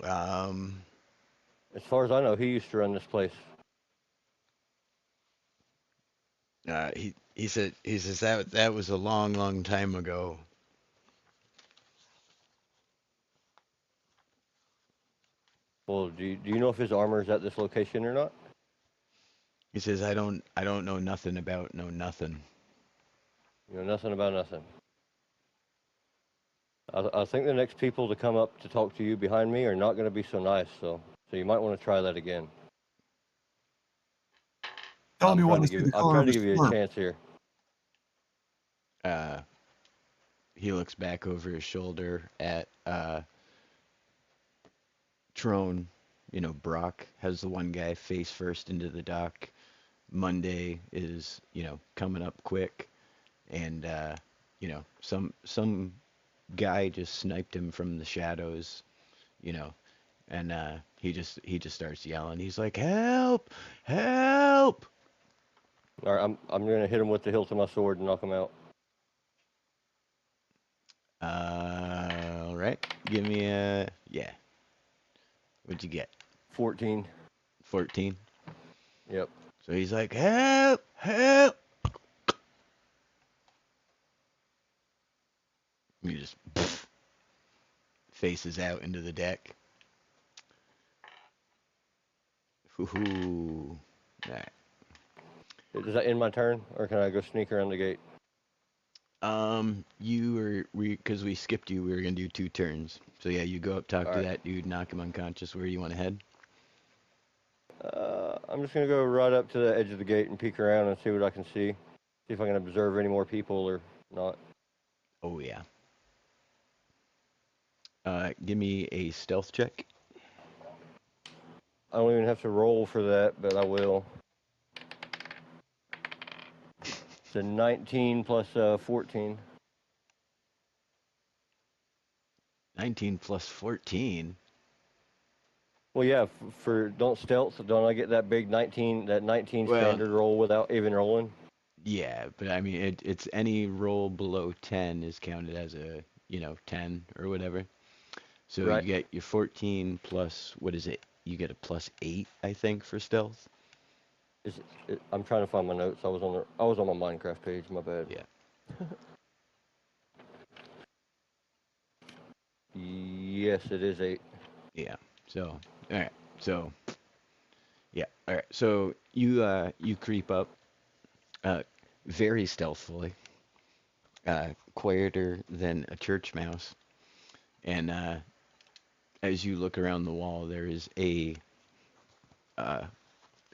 Um, As far as I know, he used to run this place. he says that was a long time ago. Well, do you know if his armor is at this location or not? He says I don't know nothing about nothing. You know nothing about nothing. I think the next people to come up to talk to you behind me are not going to be so nice, so you might want to try that again. Tell I'm me trying what to to give, I'm trying to give you a chance here. He looks back over his shoulder at Trone. Brock has the one guy face first into the dock. Monday is, coming up quick, and some guy just sniped him from the shadows, and he just starts yelling. He's like, "Help! Help!" All right, I'm going to hit him with the hilt of my sword and knock him out. All right. Give me yeah. What'd you get? 14. 14. Yep. So he's like, "Help! Help!" He just faces out into the deck. Ooh. All right. Does that end my turn, or can I go sneak around the gate? Because we skipped you, we were gonna do 2 turns. So yeah, you go up, talk to Alright. that dude, knock him unconscious. Where do you want to head? I'm just gonna go right up to the edge of the gate and peek around and see what I can see. See if I can observe any more people or not. Oh yeah. Give me a stealth check. I don't even have to roll for that, but I will. It's a 19 plus 14. 19 plus 14. Well, yeah, for don't stealth, don't I get that big 19, that 19 Well, standard roll without even rolling? Yeah, but I mean, it's any roll below 10 is counted as a, 10 or whatever. So Right. you get your 14 plus, what is it? You get a plus 8, I think, for stealth. I'm trying to find my notes. I was on my Minecraft page. My bad. Yeah. Yes, it is 8. Yeah. So, all right. So, yeah. All right. So you creep up very stealthily, quieter than a church mouse. And as you look around the wall, there is a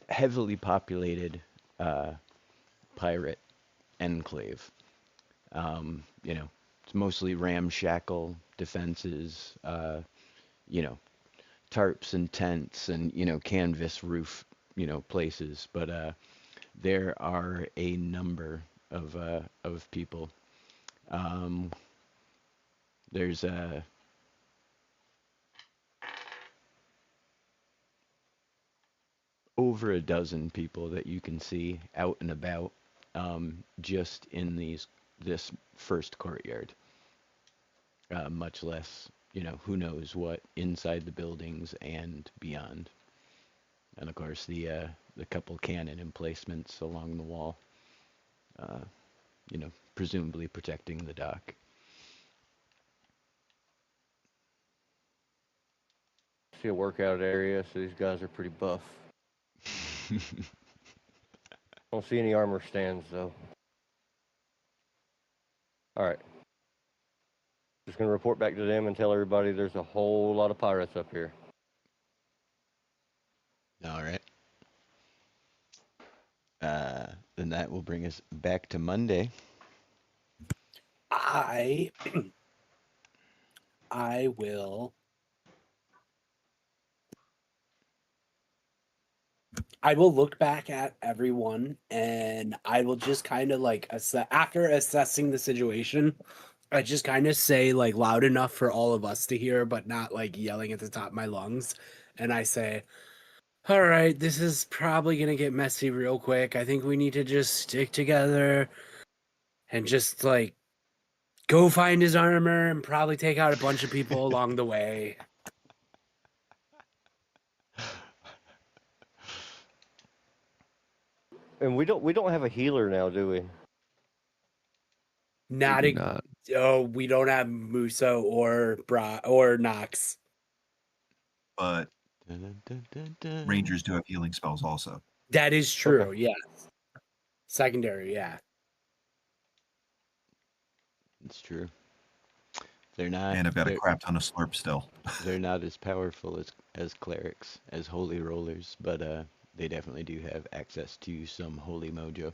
heavily populated pirate enclave. It's mostly ramshackle defenses, tarps and tents and, canvas roof, places. But there are a number of people. There's over a dozen people that you can see out and about, just in this first courtyard. Much less, who knows what inside the buildings and beyond. And of course, the couple cannon emplacements along the wall, uh, presumably protecting the dock. See a workout area, so these guys are pretty buff. Don't see any armor stands though. All right. Just gonna report back to them and tell everybody there's a whole lot of pirates up here. All right. Then that will bring us back to Monday. I will. I will look back at everyone and I will just kind of like after assessing the situation, I just kind of say like loud enough for all of us to hear, but not like yelling at the top of my lungs. And I say, all right, this is probably going to get messy real quick. I think we need to just stick together and just like go find his armor and probably take out a bunch of people along the way. And we don't have a healer now, do we? Not do a, not. oh, we don't have Muso or Nox. But Dun, dun, dun, dun. Rangers do have healing spells also. That is true. Okay. Yes. Secondary. Yeah. It's true. They're not. And I've got a they're, crap ton of slurp still. they're not as powerful as clerics, as holy rollers, but they definitely do have access to some holy mojo.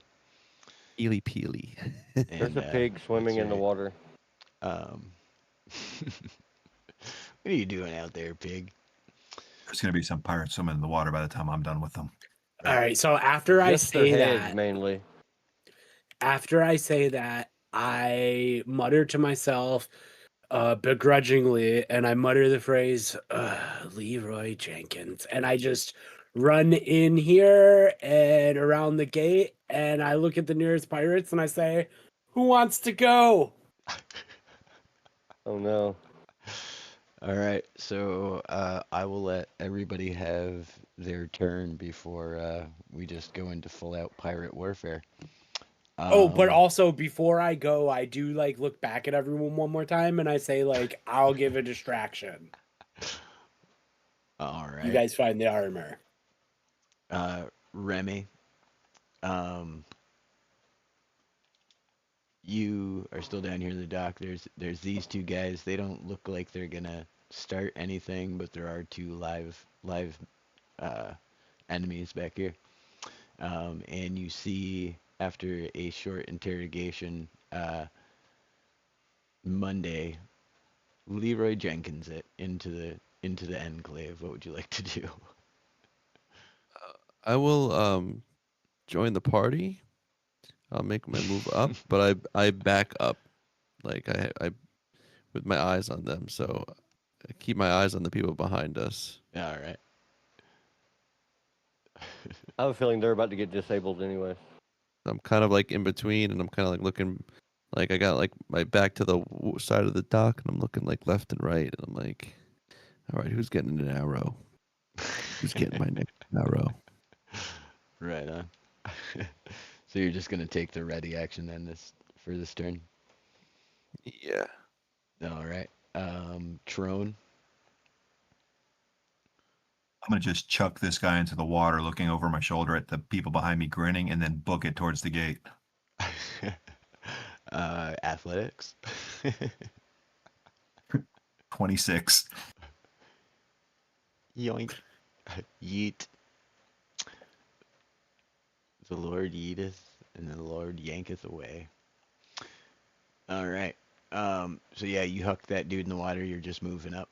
Peely peely. There's a pig swimming in the water. What are you doing out there, pig? There's going to be some pirates swimming in the water by the time I'm done with them. All right. So after I Just their say heads, that, mainly. I mutter to myself begrudgingly, and I mutter the phrase, Leroy Jenkins. And I just run in here and around the gate, and I look at the nearest pirates and I say, who wants to go? Oh no. All right, so I will let everybody have their turn before we just go into full-out pirate warfare. But also before I go, I do like look back at everyone one more time and I say like, I'll give a distraction. All right. You guys find the armor. Remy, you are still down here in the dock. There's these two guys. They don't look like they're gonna start anything, but there are two live uh, enemies back here. And you see after a short interrogation, Monday, Leroy Jenkins it into the enclave. What would you like to do? I will join the party. I'll make my move up, but I back up, like I with my eyes on them. So I keep my eyes on the people behind us. All right. I have a feeling they're about to get disabled anyway. I'm kind of like in between, and I'm kind of like looking, like I got like my back to the side of the dock, and I'm looking like left and right, and I'm like, all right, who's getting an arrow? Who's getting my next arrow? Right on. So you're just gonna take the ready action then for this turn. Yeah. All right. Trone. I'm going to just chuck this guy into the water, looking over my shoulder at the people behind me grinning, and then book it towards the gate. Athletics. 26. Yoink. Yeet. The Lord yeeteth, and the Lord yanketh away. All right. So yeah, you huck that dude in the water. You're just moving up.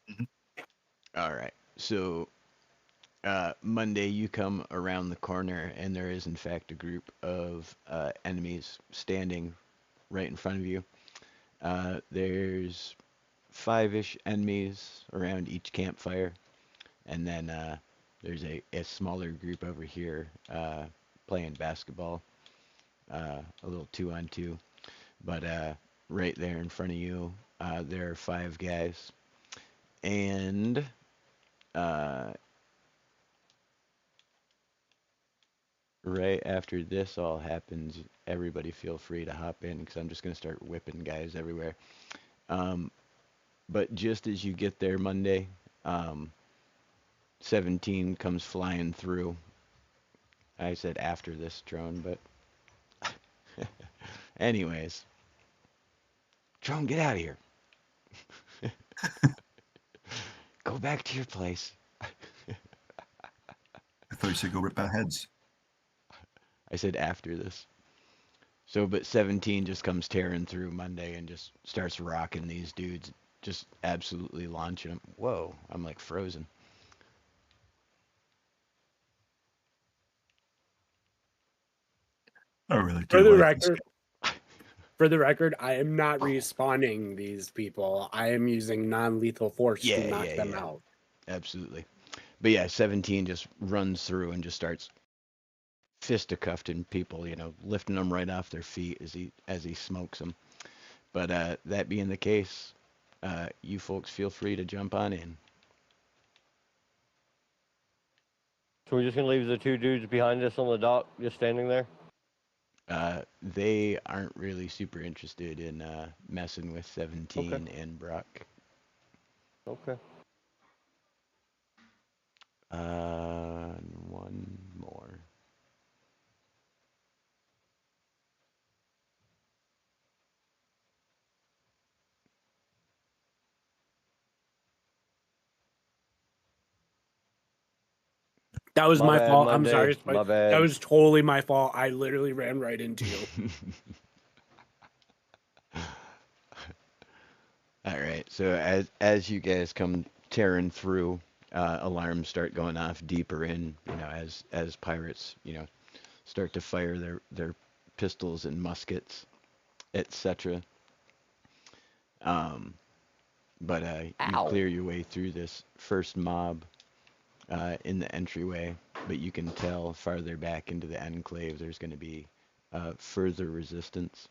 Mhm. All right. So Monday, you come around the corner, and there is in fact a group of enemies standing right in front of you. There's 5-ish enemies around each campfire, and then there's a smaller group over here playing basketball, a little 2-on-2. But right there in front of you, there are 5 guys, and right after this all happens, everybody feel free to hop in because I'm just gonna start whipping guys everywhere. But just as you get there Monday, 17 comes flying through. I said after this drone, but anyways, drone, get out of here. Go back to your place. I thought you said go rip out heads. I said after this. So, but 17 just comes tearing through Monday and just starts rocking these dudes, just absolutely launching them. Whoa, I'm like frozen. Oh, really? For Do the like this. record, I am not respawning these people. I am using non-lethal force to Yeah, knock yeah, them yeah. out. Absolutely. But yeah, 17 just runs through and just starts fisticuffing people, lifting them right off their feet as he smokes them. But that being the case, you folks feel free to jump on in. So we're just gonna leave the 2 dudes behind us on the dock, just standing there. They aren't really super interested in messing with 17 and Brock. Okay. One more. That was My my bad, fault. I'm Monday. sorry. My That bad. was totally my fault. I literally ran right into you. All right. So as you guys come tearing through, alarms start going off deeper in. As pirates, start to fire their pistols and muskets, etc. But you Ow. clear your way through this first mob in the entryway, but you can tell farther back into the enclave there's going to be further resistance.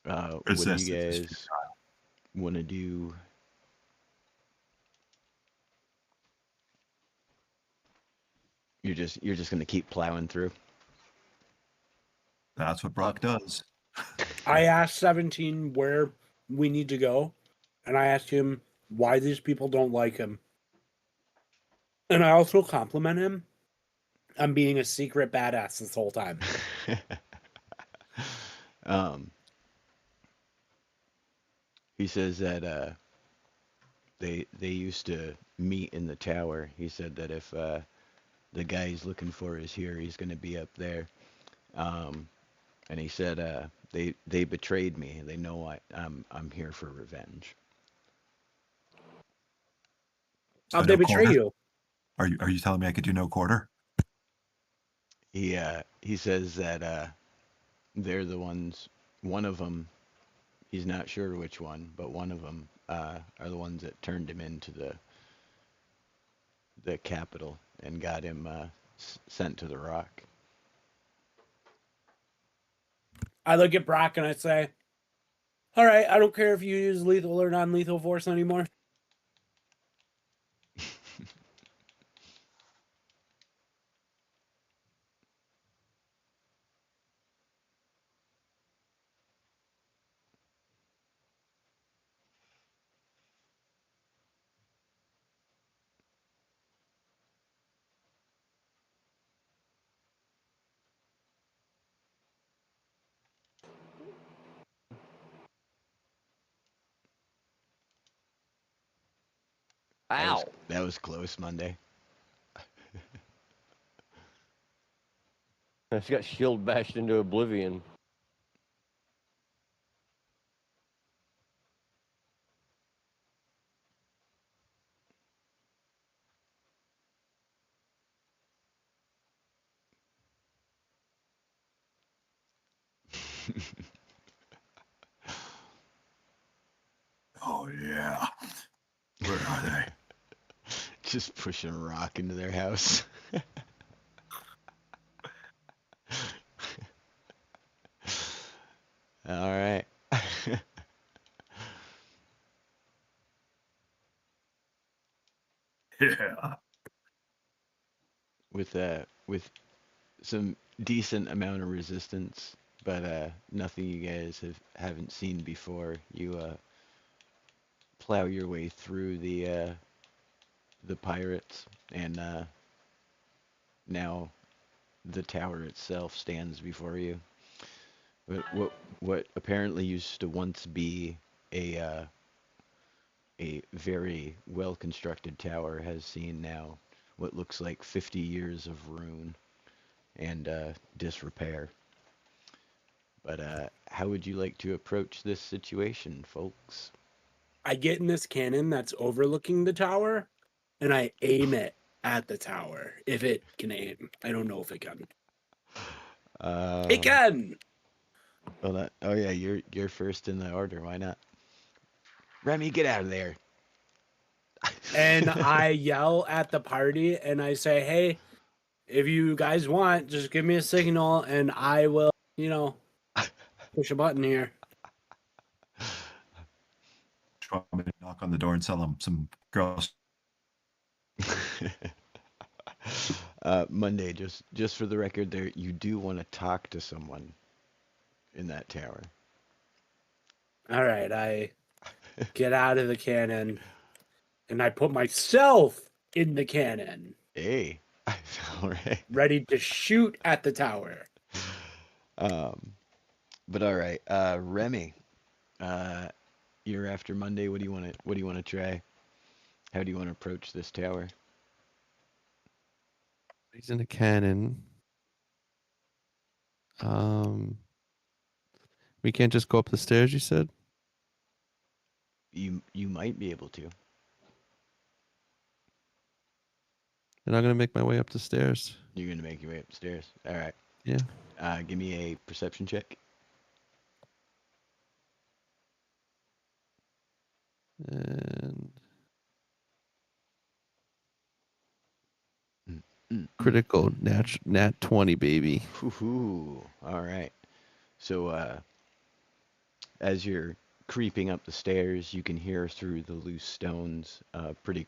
What do you Resistance is guys want to do? You're just going to keep plowing through. That's what Brock does. I asked 17 where we need to go, and I asked him why these people don't like him. And I also compliment him on being a secret badass this whole time. um, he says that they used to meet in the tower. He said that if the guy he's looking for is here, he's going to be up there. And he said they betrayed me. They know I'm here for revenge. So How'd they no betray quarter? you? Are you telling me I could do no quarter? He says that they're the ones. One of them, he's not sure which one, but one of them are the ones that turned him into the capital and got him sent to the Rock. I look at Brock and I say, all right, I don't care if you use lethal or non-lethal force anymore. Ow! That was close, Monday. I just got shield bashed into oblivion. Oh yeah. Where are they? Just pushing a rock into their house. All right. Yeah. With some decent amount of resistance, but nothing you guys haven't seen before. You plow your way through the pirates, and now the tower itself stands before you. What apparently used to once be a very well constructed tower has seen now what looks like 50 years of ruin and disrepair. But how would you like to approach this situation, folks? I get in this cannon that's overlooking the tower, and I aim it at the tower. If it can aim, I don't know if it can. It can. Well, oh yeah, you're first in the order. Why not? Remy, get out of there. And I yell at the party and I say, "Hey, if you guys want, just give me a signal, and I will, push a button here." Just want me to knock on the door and sell them some girls. Monday, just for the record, there you do want to talk to someone in that tower. All right, I get out of the cannon and I put myself in the cannon, Hey, all right. ready to shoot at the tower. But all right, Remy, uh, you're after Monday. What do you want to try? How do you want to approach this tower? He's in a cannon. Um, we can't just go up the stairs, you said? You might be able to. And I'm gonna make my way up the stairs. You're gonna make your way upstairs. All right. Yeah. Give me a perception check. And Critical. critical nat 20, baby. Hoo-hoo. All right. So as you're creeping up the stairs, you can hear through the loose stones pretty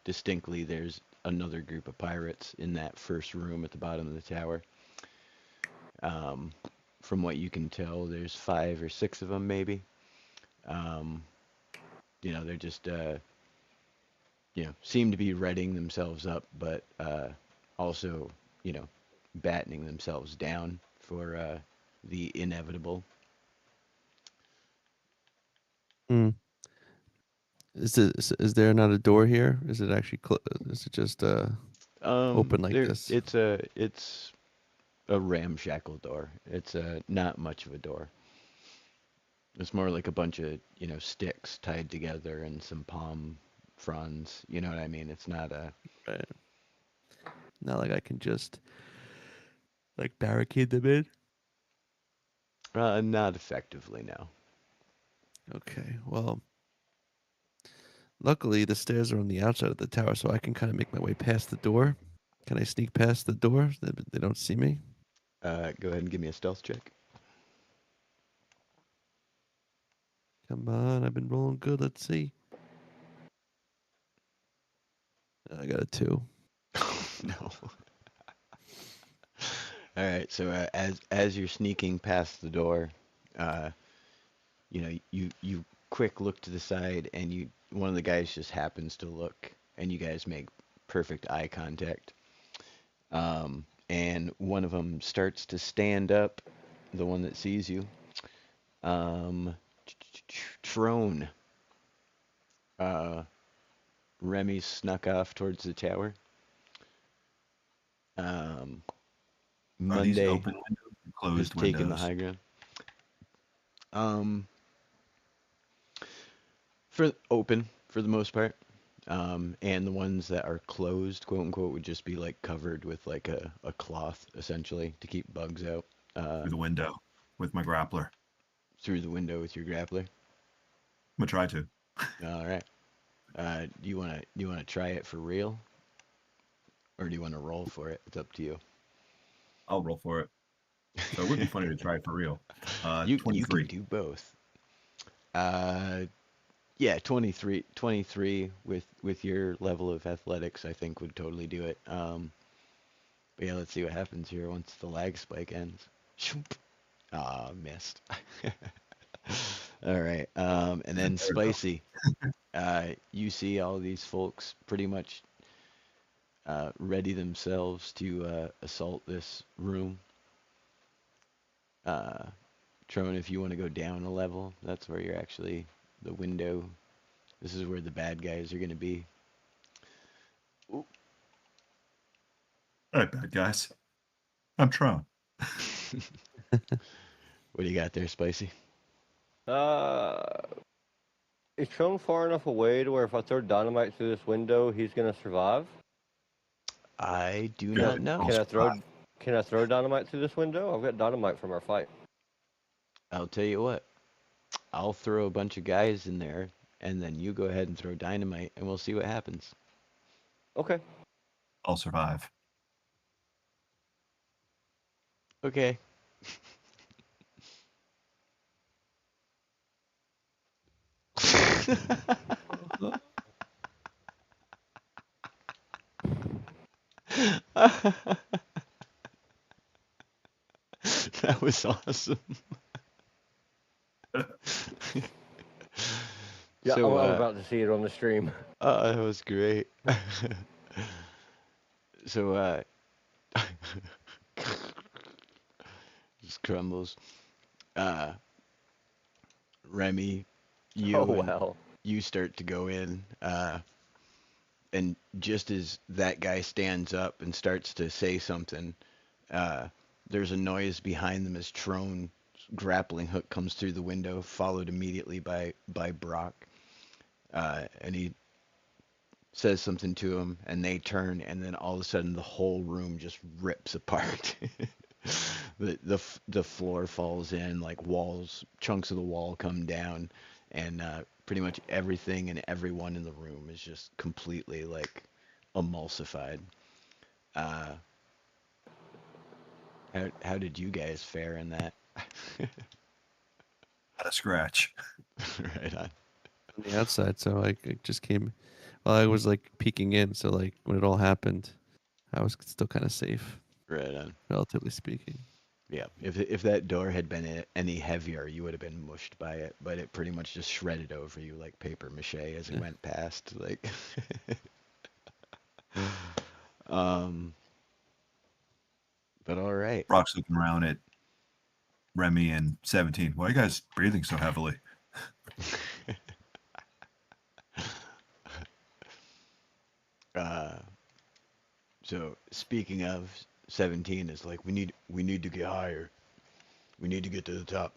distinctly. There's another group of pirates in that first room at the bottom of the tower. From what you can tell, there's 5 or 6 of them maybe. They're just seem to be readying themselves up, but also, battening themselves down for the inevitable. Hmm. Is there not a door here? Is it actually is it just open like There, this? it's a ramshackle door. It's not much of a door. It's more like a bunch of, sticks tied together and some palm fronds. You know what I mean? It's not a. Right. Not like I can just like barricade them in. Not effectively, no. Okay. Well, luckily the stairs are on the outside of the tower, so I can kind of make my way past the door. Can I sneak past the door? They don't see me. Go ahead and give me a stealth check. Come on, I've been rolling good. Let's see. I got a 2. No. All right. So as you're sneaking past the door, uh, you quick look to the side, and one of the guys just happens to look, and you guys make perfect eye contact. And one of them starts to stand up, the one that sees you. Trone. Uh, Remy snuck off towards the tower. Are these Monday open windows or has closed taken the windows? high ground. For open for the most part. And the ones that are closed, quote unquote, would just be like covered with like a cloth essentially to keep bugs out. Through the window with my grappler. Through the window with your grappler. I'm gonna try to. All right. Do you wanna try it for real, or do you wanna roll for it? It's up to you. I'll roll for it. So it would be funny to try it for real. You can 23. do both. Yeah, 23 with your level of athletics, I think would totally do it. But yeah, let's see what happens here once the lag spike ends. Shoop. Ah, missed. All right. And then Spicy. You see all these folks pretty much ready themselves to assault this room. Trone, if you want to go down a level, that's where you're actually the window. This is where the bad guys are going to be. Ooh. All right, bad guys. I'm Tron. What do you got there, Spicy? Is Trone far enough away to where if I throw dynamite through this window, he's gonna survive? I do Good. not know. Can I throw dynamite through this window? I've got dynamite from our fight. I'll tell you what. I'll throw a bunch of guys in there, and then you go ahead and throw dynamite, and we'll see what happens. Okay. I'll survive. Okay. That was awesome. Yeah, So, I'm about to see it on the stream. that was great. So, just crumbles. Remy, Oh you and wow. you start to go in, and just as that guy stands up and starts to say something, there's a noise behind them as Trone's grappling hook comes through the window, followed immediately by Brock. And he says something to him, and they turn, and then all of a sudden the whole room just rips apart. The floor falls in, like chunks of the wall come down, and pretty much everything and everyone in the room is just completely like emulsified. Uh, how did you guys fare in that? At a scratch. Right on. On the outside, so I just came. Well, I was like peeking in, so like when it all happened, I was still kind of safe, Right on. relatively speaking. Yeah, if that door had been any heavier, you would have been mushed by it, but it pretty much just shredded over you like paper mache as it Yeah. went past. Like, um, but all right. Brock's looking around at Remy and 17. Why are you guys breathing so heavily? Uh, so speaking of, 17 is like we need to get higher. We need to get to the top.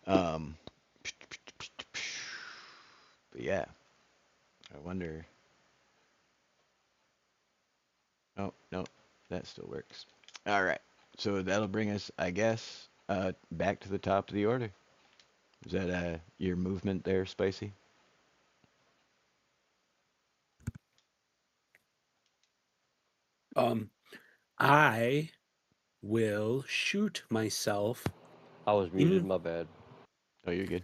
Um, but yeah, I wonder. Oh no, that still works. All right, so that'll bring us, I guess, back to the top of the order. Is that your movement there, Spicy? I will shoot myself. I was muted. My bad. Oh, you're good.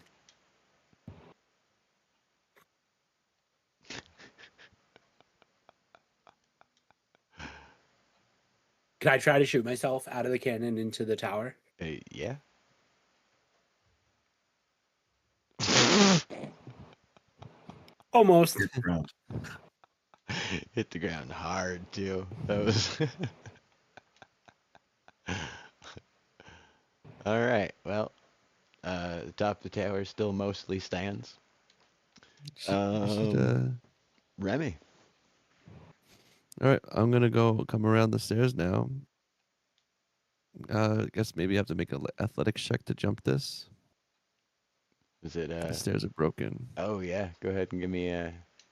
Can I try to shoot myself out of the cannon into the tower? Yeah. Almost. Hit the ground. Hit the ground hard too. That was. All right. Well, the top of the tower still mostly stands. Remy. All right, I'm gonna go come around the stairs now. I guess maybe I have to make an athletics check to jump this. Is it The stairs are broken. Oh yeah, go ahead and give me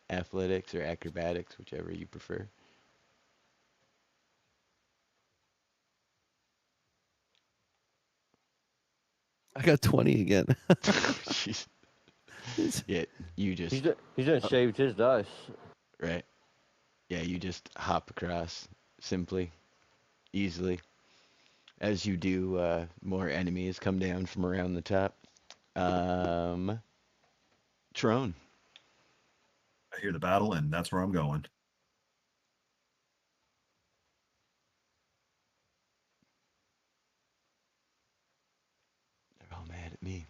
athletics or acrobatics, whichever you prefer. I got 20 again. Jeez. Yeah, you just He's done shaved his dice. right. Yeah, you just hop across simply, easily. As you do, more enemies come down from around the top. Trone. I hear the battle, and that's where I'm going. They're all mad at me.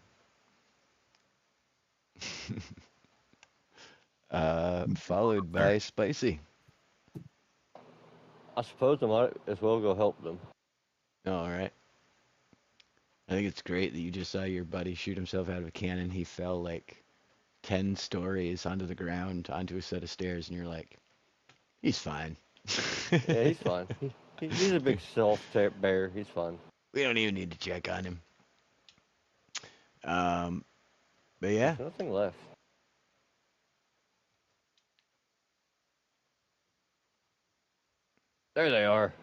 Followed There. by Spicy. I suppose I might as well go help them. All right. I think it's great that you just saw your buddy shoot himself out of a cannon. He fell like 10 stories onto the ground, onto a set of stairs, and you're like, he's fine. Yeah, he's fine. He's a big bear. He's fine. We don't even need to check on him. But yeah, There's nothing left. There they are.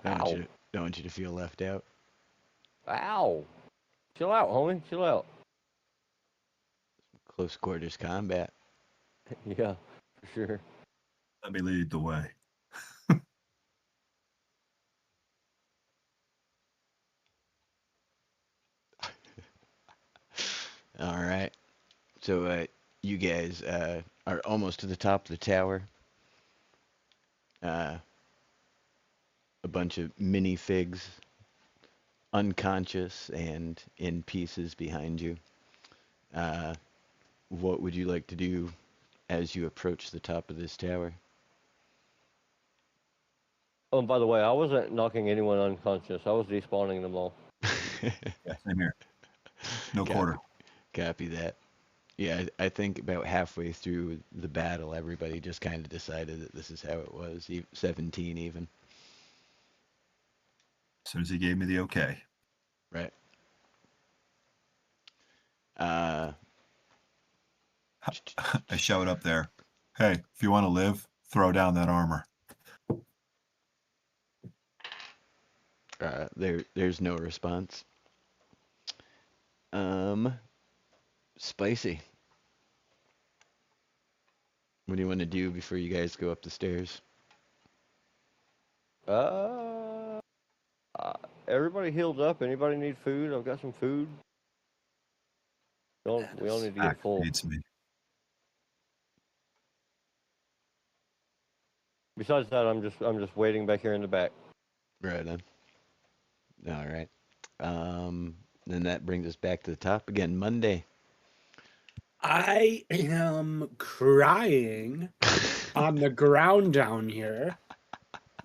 don't want, Ow. don't want you to feel left out. Ow. Chill out, homie. Chill out. Close quarters combat. Yeah, for sure. Let me lead the way. All right. So you guys are almost to the top of the tower. A bunch of minifigs, unconscious and in pieces behind you. What would you like to do as you approach the top of this tower? Oh, and by the way, I wasn't knocking anyone unconscious. I was despawning them all. Yeah, same here. No Copy. quarter. Copy that. Yeah, I think about halfway through the battle, everybody just kind of decided that this is how it was. 17 even. As soon as he gave me the okay. Right. I shout up there. Hey, if you want to live, throw down that armor. There's no response. Spicy. What do you want to do before you guys go up the stairs? Everybody healed up. Anybody need food? I've got some food. We all need to get full. Needs me. Besides that, I'm just waiting back here in the back. Right on. All right. Then that brings us back to the top again. Monday. I am crying on the ground down here.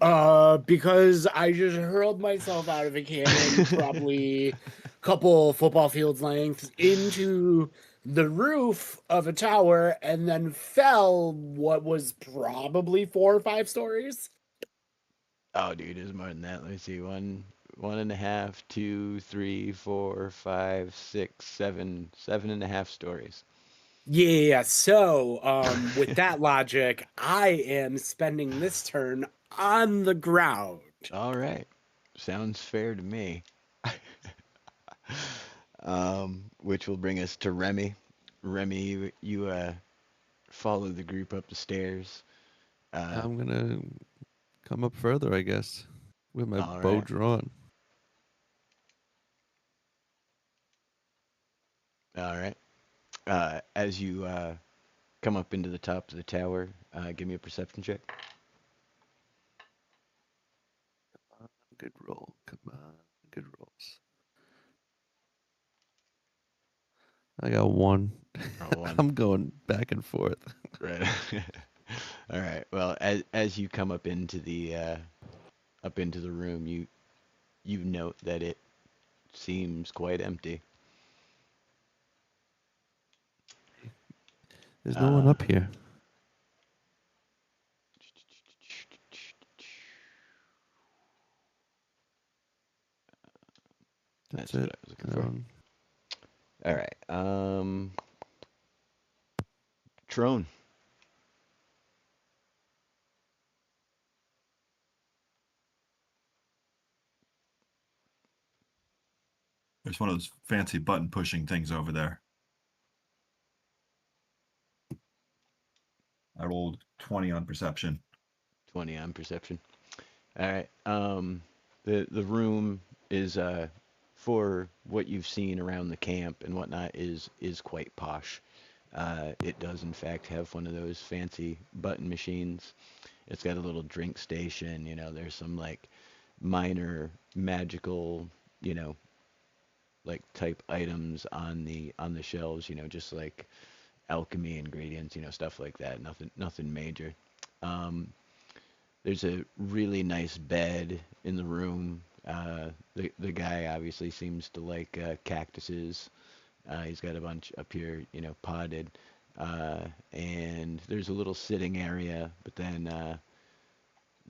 Because I just hurled myself out of a cannon, probably a couple football fields length, into the roof of a tower, and then fell what was probably 4 or 5 stories. Oh, dude, it's more than that. Let me see. 1.5, 2, 3, 4, 5, 6, 7, 7.5 stories. Yeah, so with that logic, I am spending this turn on the ground. All right. Sounds fair to me. Which will bring us to Remy. Remy, you follow the group up the stairs. I'm gonna come up further, I guess, with my All bow right. drawn. All right. As you come up into the top of the tower, give me a perception check. Good roll. Come on. Good rolls. I got 1. Oh, 1. I'm going back and forth. Right. All right. Well, as you come up into the room, you note that it seems quite empty. There's no one up here. That's That's what it. I was looking for. Um, All right. Trone. There's one of those fancy button pushing things over there. I rolled 20 on perception. 20 on perception. All right. The room is for what you've seen around the camp and whatnot is quite posh. It does in fact have one of those fancy button machines. It's got a little drink station. There's some like minor magical, you know, like type items on the shelves. Just like alchemy ingredients. Stuff like that. Nothing major. Um, There's a really nice bed in the room. The guy obviously seems to like cactuses. He's got a bunch up here, potted. And there's a little sitting area, but then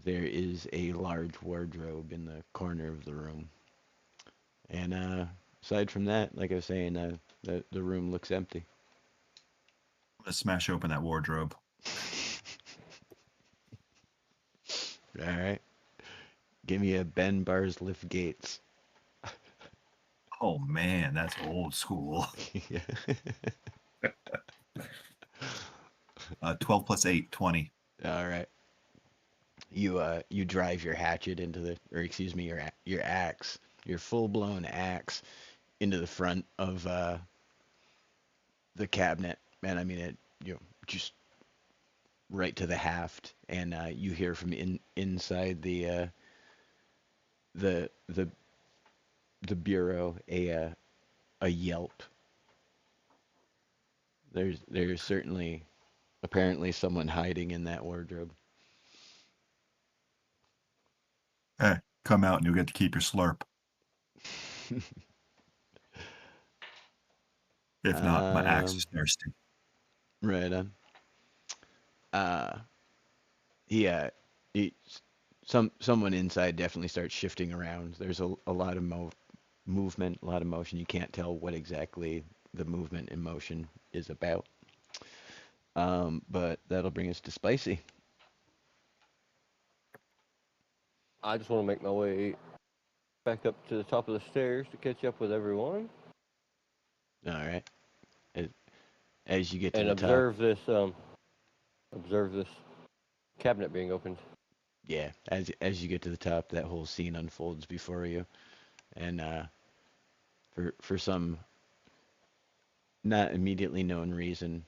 there is a large wardrobe in the corner of the room. And aside from that, like I was saying, the room looks empty. I'm going to smash open that wardrobe. All right. Give me a Ben Bars lift gates. Oh, man, that's old school. Yeah. 12 plus 8, 20. All right. You drive your hatchet or excuse me, your axe, your full-blown axe into the front of the cabinet, and I mean it, just right to the haft, and you hear from inside the the the bureau a yelp. There's certainly apparently someone hiding in that wardrobe. Hey, come out and you'll get to keep your slurp. If not, my axe is thirsty. Right on. Yeah, someone inside definitely starts shifting around. There's a lot of movement, a lot of motion. You can't tell what exactly the movement and motion is about. But that'll bring us to Spicy. I just want to make my way back up to the top of the stairs to catch up with everyone All right. As you get to and the top, observe this cabinet being opened. yeah, as you get to the top, that whole scene unfolds before you, and for some not immediately known reason,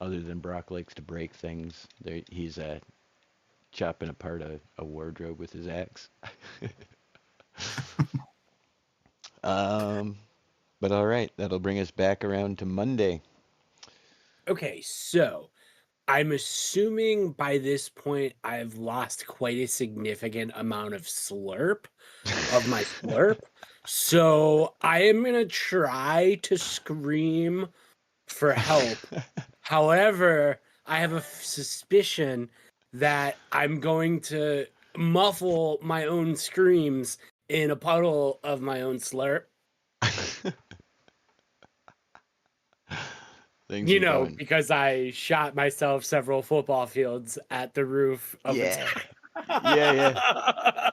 other than Brock likes to break things, he's chopping apart a wardrobe with his axe. But all right, that'll bring us back around to Monday. Okay, so I'm assuming by this point I've lost quite a significant amount of slurp of my slurp. So I am gonna try to scream for help. However, I have a suspicion that I'm going to muffle my own screams in a puddle of my own slurp. Things You are know, going. because I shot myself several football fields at the roof of Yeah.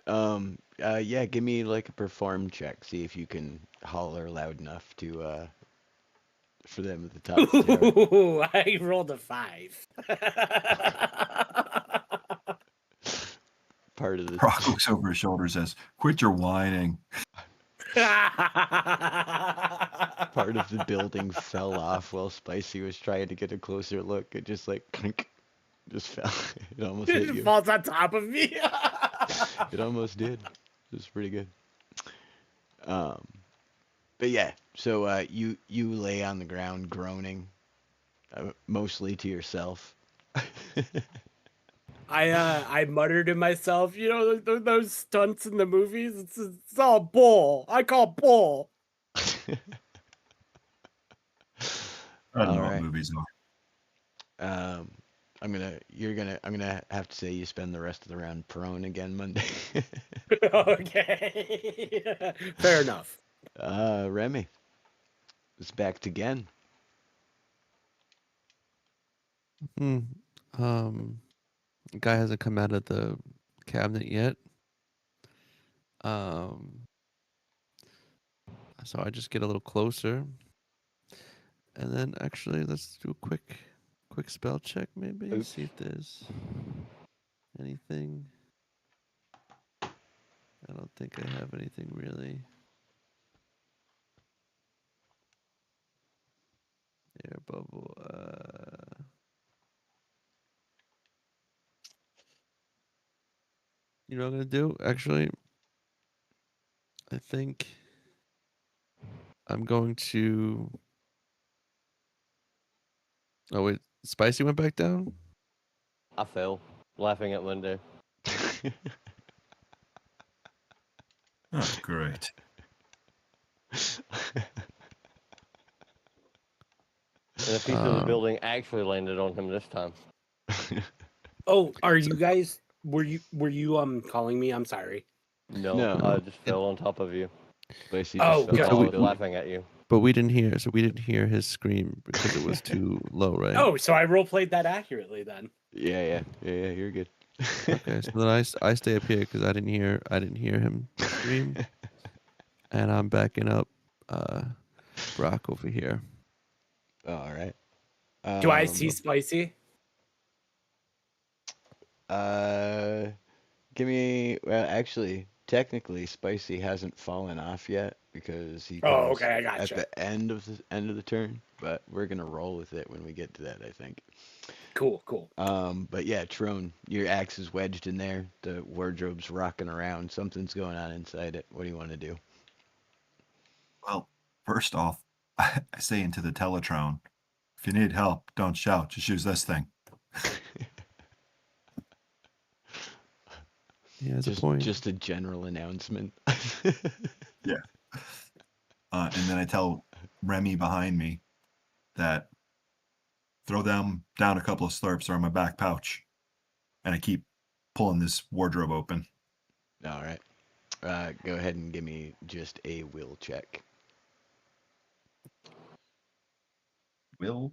a Yeah, give me like a perform check. See if you can holler loud enough to for them at the top of the tower. Ooh, I rolled a 5. Part of the Brock looks over his shoulder and says, "Quit your whining." part of the building fell off while Spicy was trying to get a closer look. It just like clink, just fell. It almost hit It you. falls on top of me. It almost did. It was pretty good. Um, but yeah, so you lay on the ground groaning, mostly to yourself. I muttered to myself, you know, those stunts in the movies. It's all bull. I call bull. I don't All know what right. movies are. I'm gonna have to say you spend the rest of the round prone again Monday. Okay, fair enough. Remy, it's back to again. Hmm. The guy hasn't come out of the cabinet yet. Um. So I just get a little closer, and then actually let's do a quick spell check maybe. Oops. See if there's anything. I don't think I have anything really. Air bubble. You know what I'm gonna do? Actually, I think I'm going to. Oh wait, Spicy went back down. I fell laughing at Monday. Oh, great. And a piece of the Um, building actually landed on him this time. Oh, are you guys? Were you calling me? I'm sorry. No, No. I just fell on top of you Spicy Oh, just fell good. off while the I was building. laughing at you. But we didn't hear. So we didn't hear his scream because it was too low, right? Oh, so I role played that accurately then. Yeah, you're good. Okay, so then I stay up here because I didn't hear him scream, and I'm backing up Brock over here. All right. Do I see Um, Spicy? uh, Give me. Well, actually, technically, Spicy hasn't fallen off yet because he Oh, comes okay, I at gotcha. the end of the turn. But we're gonna roll with it when we get to that, I think. Cool. But yeah, Trone, your axe is wedged in there. The wardrobe's rocking around. Something's going on inside it. What do you want to do? Well, first off, I say into the Teletron, if you need help, don't shout. Just use this thing. He has a point. Just a general announcement. Yeah. And then I tell Remy behind me that throw them down a couple of slurps are in my back pouch. And I keep pulling this wardrobe open. All right. Go ahead and give me just a will check. Will?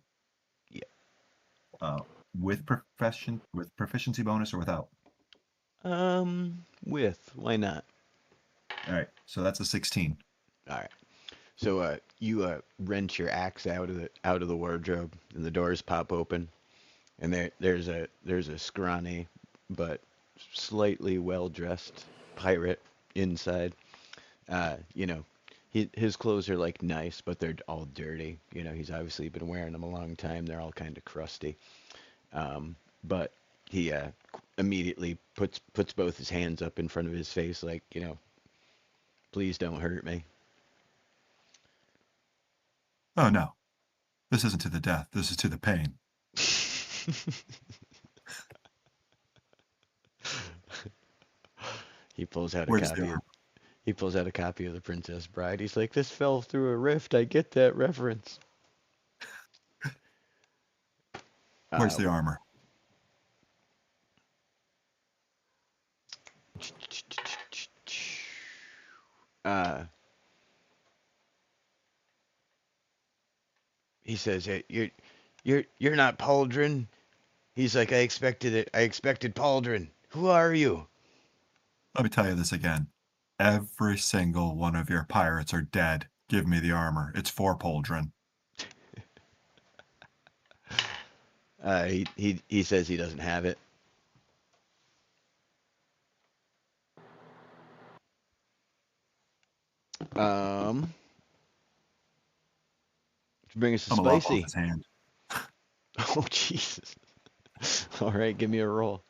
Yeah. With proficiency bonus or without? With. Why not? All right. So that's a 16. All right. So you wrench your axe out of the wardrobe, and the doors pop open, and there's a scrawny but slightly well dressed pirate inside. You know, his clothes are like nice, but they're all dirty. You know, he's obviously been wearing them a long time. They're all kind of crusty. But he immediately puts both his hands up in front of his face, like, you know, please don't hurt me. Oh, no. This isn't to the death. This is to the pain. He pulls out a Where's the copy. armor? He pulls out a copy of The Princess Bride. He's like, "This fell through a rift. I get that reference." Where's the armor? Uh, he says, "Hey, you're not Pauldron." He's like, "I expected it. I expected Pauldron. Who are you?" Let me tell you this again. Every single one of your pirates are dead. Give me the armor. It's for Pauldron. He says he doesn't have it. Bring us a I'm a lop off spicy. his hand. Oh Jesus! All right, give me a roll.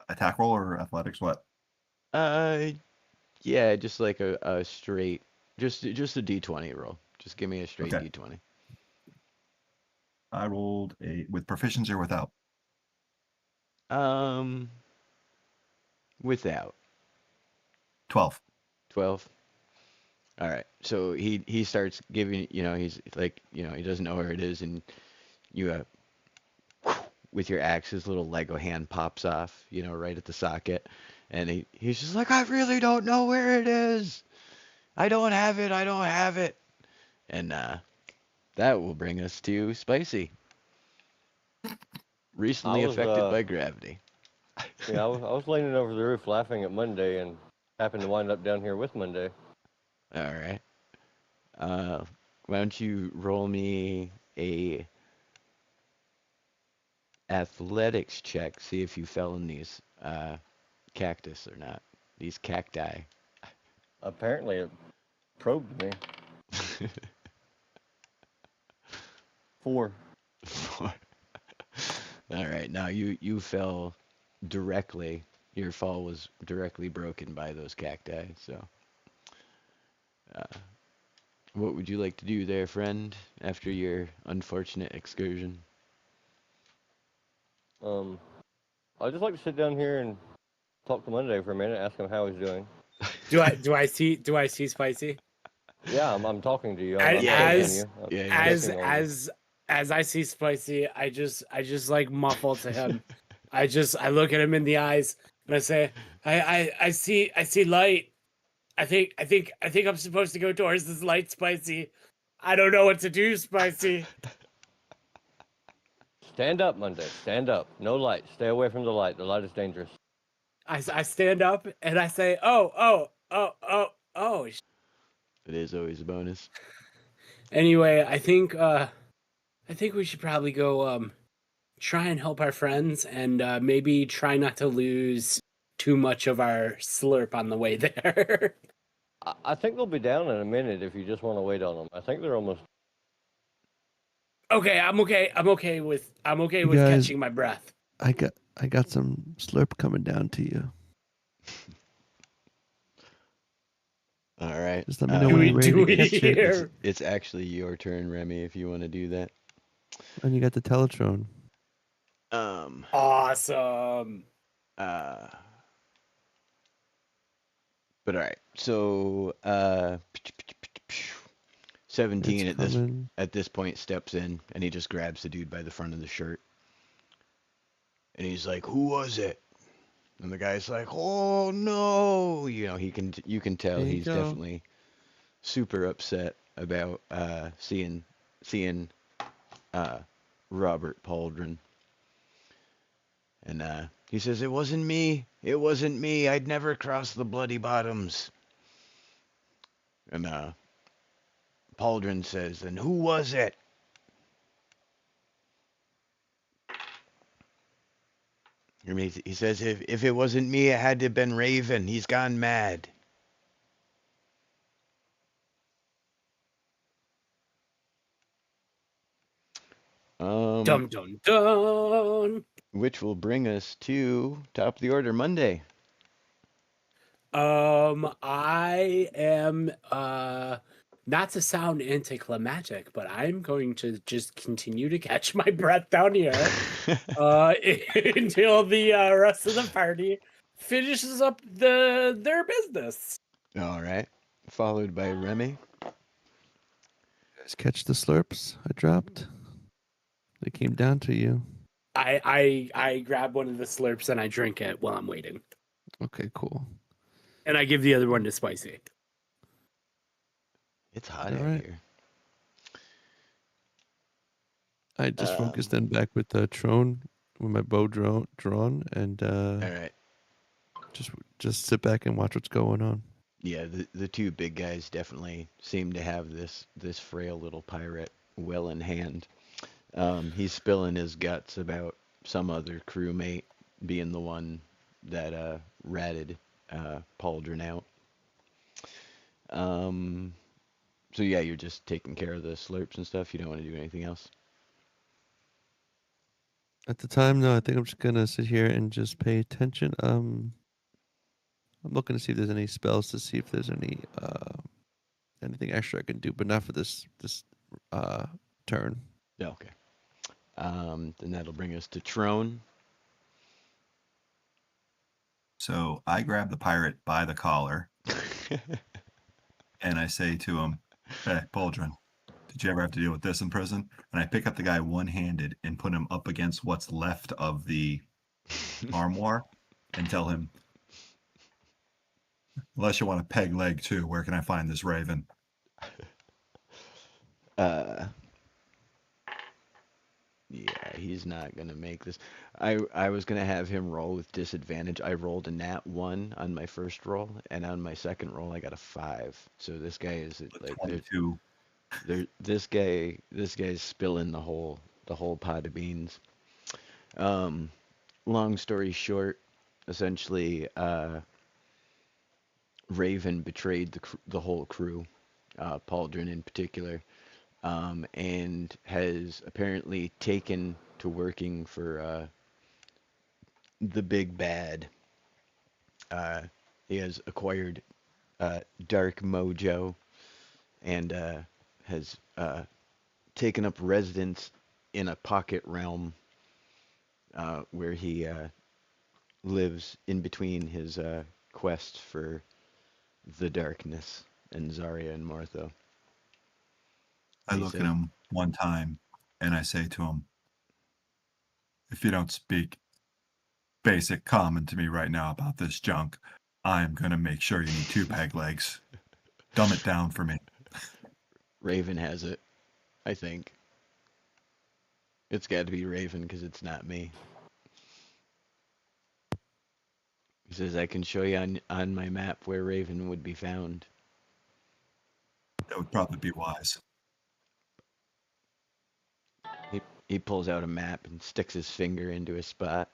Attack roll or athletics? What? Yeah, just like a straight, just a D20 roll. Just give me a straight Okay. D20. I rolled a with proficiency or without. Without 12. 12. All right. So he starts giving, he's like, he doesn't know where it is, and you with your axe, his little Lego hand pops off, right at the socket, and he's just like, "I really don't know where it is. I don't have it. I don't have it." And that will bring us to Spicy. Recently affected by gravity. Yeah, I was leaning over the roof laughing at Monday and happened to wind up down here with Monday. All right. Why don't you roll me a athletics check, see if you fell in these cactus or not. These cacti. Apparently, it probed me. 4. Four. All right. Now you fell directly. Your fall was directly broken by those cacti. So, what would you like to do there, friend, after your unfortunate excursion? I'd just like to sit down here and talk to Monday for a minute, ask him how he's doing. Do I see Spicy? Yeah, I'm talking to you. I- I'm Yeah, checking as- you. I'm yeah, As checking on you. as I see Spicy, I just like muffle to him. I look at him in the eyes and I say, I see light. I think I'm supposed to go towards this light, Spicy. I don't know what to do, Spicy. Stand up, Monday. Stand up. No light. Stay away from the light. The light is dangerous. I stand up and I say, oh. It is always a bonus. Anyway, I think we should probably go try and help our friends and maybe try not to lose too much of our slurp on the way there. I think they'll be down in a minute if you just want to wait on them. I think they're almost. Okay, I'm okay with guys- catching my breath. I got some slurp coming down to you. All right. Just let me know when you're ready to catch it. It's actually your turn, Remy, if you want to do that. And you got the Teletron. Awesome. But all right. So 17 It's coming. at this point steps in, and he just grabs the dude by the front of the shirt. And he's like, "Who was it?" And the guy's like, "Oh no!" You can tell There you he's go. definitely super upset about seeing Robert Pauldron. And he says, "It wasn't me. It wasn't me. I'd never cross the bloody bottoms." And Pauldron says, "Then who was it?" He says, if it wasn't me, it had to have been Raven. He's gone mad. Dum dum dum. Which will bring us to top of the order Monday. I am not to sound anticlimactic, but I'm going to just continue to catch my breath down here until the rest of the party finishes up their business. All right. Followed by Remy. Guys, catch the slurps I dropped. They came down to you. I grab one of the slurps and I drink it while I'm waiting. Okay, cool. And I give the other one to Spicy. It's hot All out right. here. I just focused in back with the Trone with my bow drawn and All right. just sit back and watch what's going on. Yeah, the two big guys definitely seem to have this frail little pirate well in hand. He's spilling his guts about some other crewmate being the one that ratted Pauldron out. So yeah, you're just taking care of the slurps and stuff. You don't want to do anything else. At the time, no, I think I'm just gonna sit here and just pay attention. I'm looking to see if there's any spells to see if there's any anything extra I can do, but not for this turn. Yeah, okay. Then that'll bring us to Trone. So I grab the pirate by the collar and I say to him, "Hey, Pauldron, did you ever have to deal with this in prison?" And I pick up the guy one-handed and put him up against what's left of the armoire and tell him, "Unless you want a peg leg too, where can I find this raven?" Yeah, he's not gonna make this. I was gonna have him roll with disadvantage. I rolled a nat 1 on my first roll, and on my second roll I got a 5. So this guy is like 22. this guy's spilling the whole pot of beans. Long story short, essentially, Raven betrayed the whole crew, Pauldron in particular, and has apparently taken to working for the big bad. He has acquired Dark Mojo and has taken up residence in a pocket realm where he lives in between his quests for the darkness and Zarya and Martha. I He look at says, him one time and I say to him, "If you don't speak basic common to me right now about this junk, I'm going to make sure you need 2 peg legs. Dumb it down for me." Raven has it, I think. It's got to be Raven because it's not me. He says, I can show you on my map where Raven would be found. That would probably be wise. He pulls out a map and sticks his finger into a spot.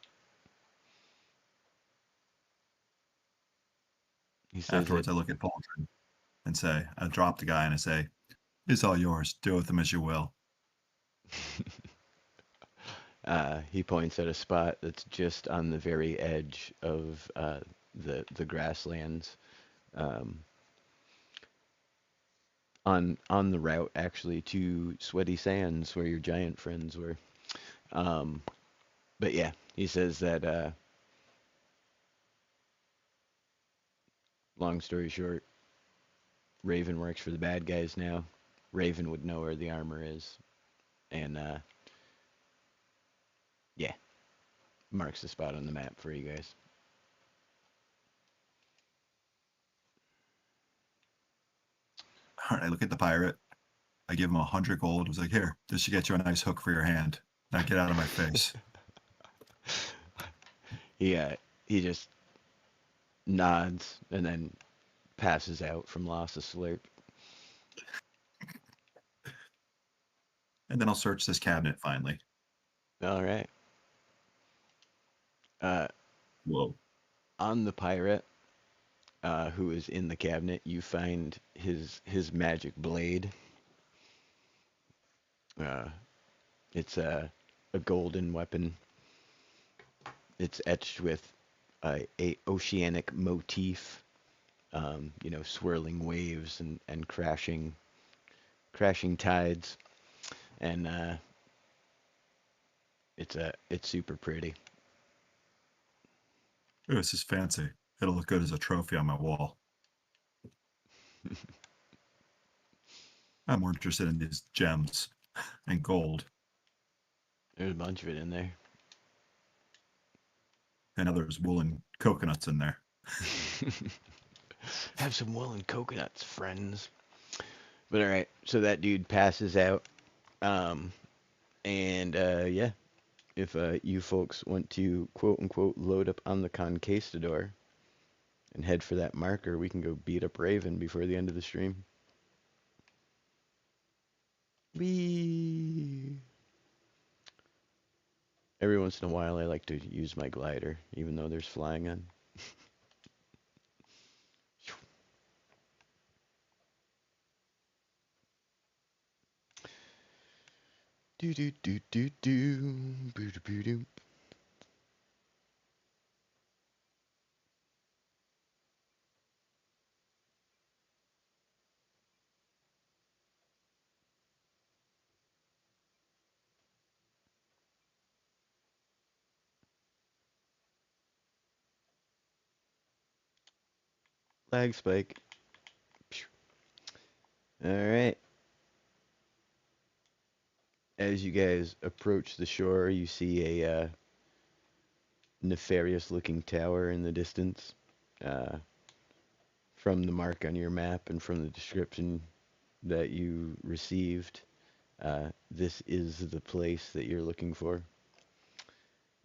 He says Afterwards, I look at Pauldron and say, I drop the guy and I say, "It's all yours. Do with them as you will." he points at a spot that's just on the very edge of the grasslands, on the route actually to Sweaty Sands, where your giant friends were. But yeah, he says that. Long story short, Raven works for the bad guys now. Raven would know where the armor is, and yeah, marks the spot on the map for you guys. All right, I look at the pirate. I give him 100 gold. I was like, "Here, this should get you a nice hook for your hand. Now get out of my face." He just nods and then passes out from loss of slurp. And then I'll search this cabinet finally. All right. Whoa. On the pirate, who is in the cabinet, you find his magic blade. It's a golden weapon. It's etched with a oceanic motif swirling waves and crashing tides, and it's super pretty. Oh, this is fancy. It'll look good as a trophy on my wall. I'm more interested in these gems and gold. There's a bunch of it in there. And now there's woolen coconuts in there. Have some woolen coconuts, friends. But all right, so that dude passes out, and yeah, if you folks want to quote unquote load up on the conquistador and head for that marker, we can go beat up Raven before the end of the stream. Whee! Every once in a while, I like to use my glider, even though there's flying on. Do do do do do. Boo doo boo doo. Lag spike. All right. As you guys approach the shore, you see a nefarious-looking tower in the distance. From the mark on your map and from the description that you received, this is the place that you're looking for.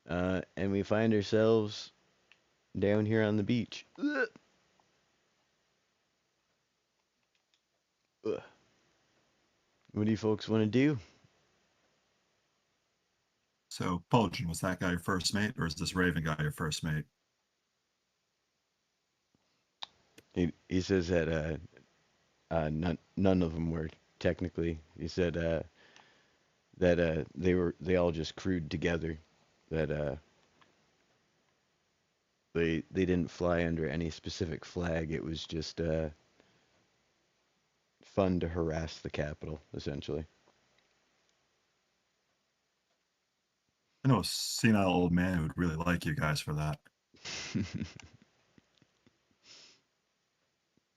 And we find ourselves down here on the beach. Ugh. Ugh. What do you folks want to do? So, Pauldron, was that guy your first mate, or is this Raven guy your first mate? He says that none of them were technically. He said that they all just crewed together. That they didn't fly under any specific flag. It was just fun to harass the capital, essentially. I know a senile old man who would really like you guys for that.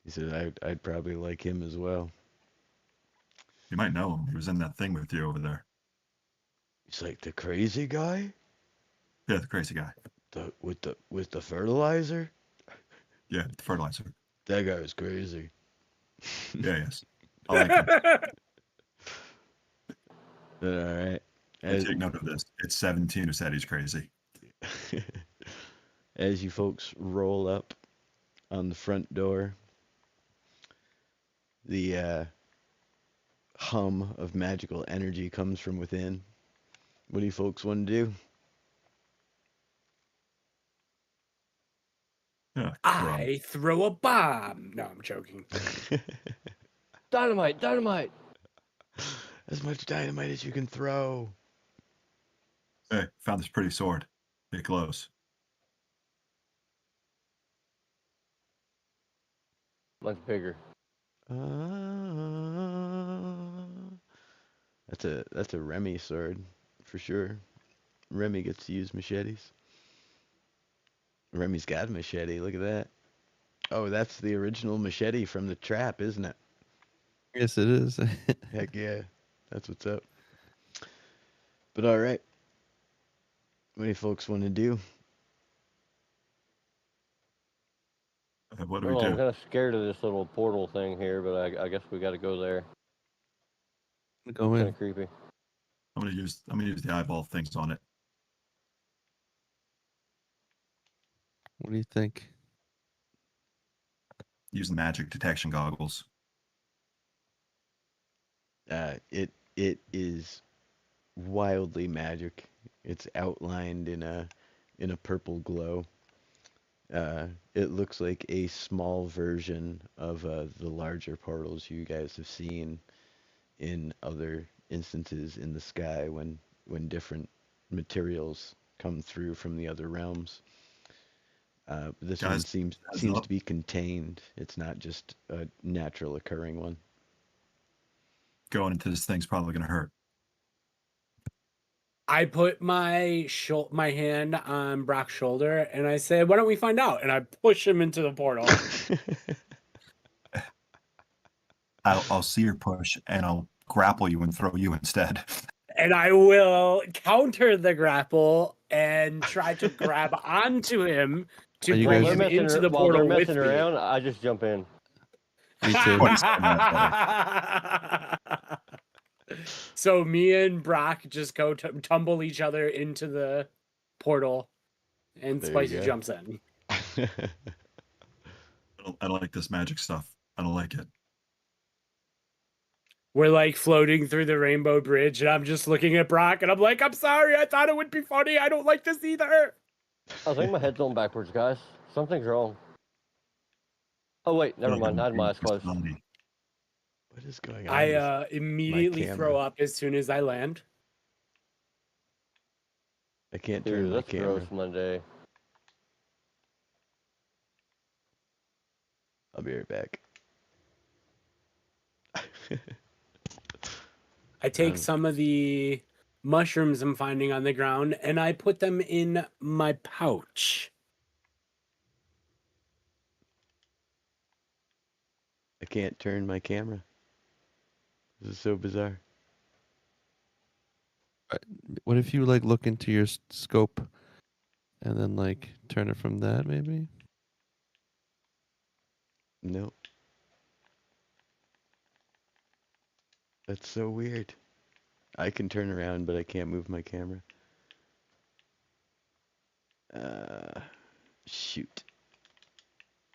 He said I'd probably like him as well. You might know him. He was in that thing with you over there. He's like the crazy guy, Yeah, the crazy guy. with the fertilizer. Yeah, the fertilizer. That guy was crazy. Yeah, yes. I like him. All right. Take note of this. It's 17 who said he's crazy. As you folks roll up on the front door, the hum of magical energy comes from within. What do you folks want to do? Yeah, I throw a bomb. No, I'm joking. Dynamite, dynamite. As much dynamite as you can throw. Hey, found this pretty sword. It glows. Much bigger. That's a Remy sword for sure. Remy gets to use machetes. Remy's got a machete. Look at that. Oh, that's the original machete from the trap, isn't it? Yes, it is. Heck yeah. That's what's up. But all right. What do you folks want to do? What do Well, we I'm do? kind of scared of this little portal thing here, but I guess we got to go there. Go Kind in. of creepy. I'm gonna use the eyeball things on it. What do you think? Use the magic detection goggles. It is wildly magic. It's outlined in a purple glow. It looks like a small version of the larger portals you guys have seen in other instances in the sky when different materials come through from the other realms. This Guys, one seems heads to up. be contained. It's not just a natural occurring one. Going into this thing's probably going to hurt. I put my hand on Brock's shoulder and I said, "Why don't we find out?" And I push him into the portal. I'll see your push and I'll grapple you and throw you instead. And I will counter the grapple and try to grab onto him to Are you bring guys- him into the while they're portal with messing me. around, I just jump in. Me too. 27 athletic. So me and Brock just go tumble each other into the portal, and There you Spicy go. jumps in. I don't like this magic stuff. I don't like it. We're like floating through the rainbow bridge, and I'm just looking at Brock, and I'm like, "I'm sorry, I thought it would be funny. I don't like this either." I think my head's on backwards, guys. Something's wrong. Oh wait, never mind. I had my eyes closed. What is going on? I immediately camera. throw up as soon as I land. I can't turn Dude, my that's camera. gross, Monday. I'll be right back. I take some of the mushrooms I'm finding on the ground, and I put them in my pouch. I can't turn my camera. This is so bizarre. What if you like look into your scope and then like turn it from that maybe? Nope. That's so weird. I can turn around, but I can't move my camera. Shoot.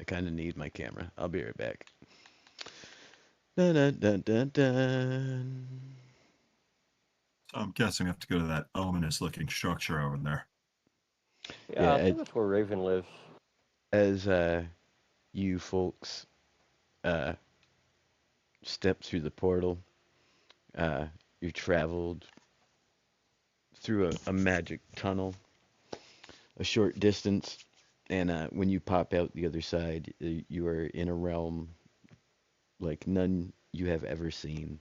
I kind of need my camera. I'll be right back. Dun, dun, dun, dun, dun. So I'm guessing we have to go to that ominous looking structure over there. Yeah, Yeah, I think that's where Raven lives. As you folks step through the portal, you traveled through a magic tunnel a short distance, and when you pop out the other side, you are in a realm like none you have ever seen.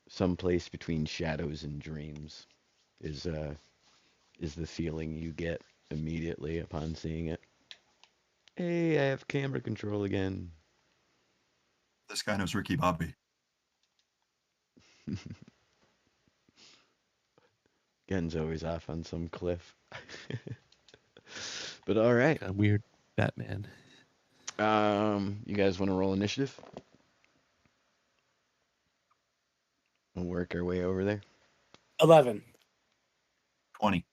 Someplace between shadows and dreams is the feeling you get immediately upon seeing it. Hey, I have camera control again. This guy knows Ricky Bobby. Gen's always off on some cliff. But all right. A weird Batman. You guys want to roll initiative? We'll work our way over there. 11. 20.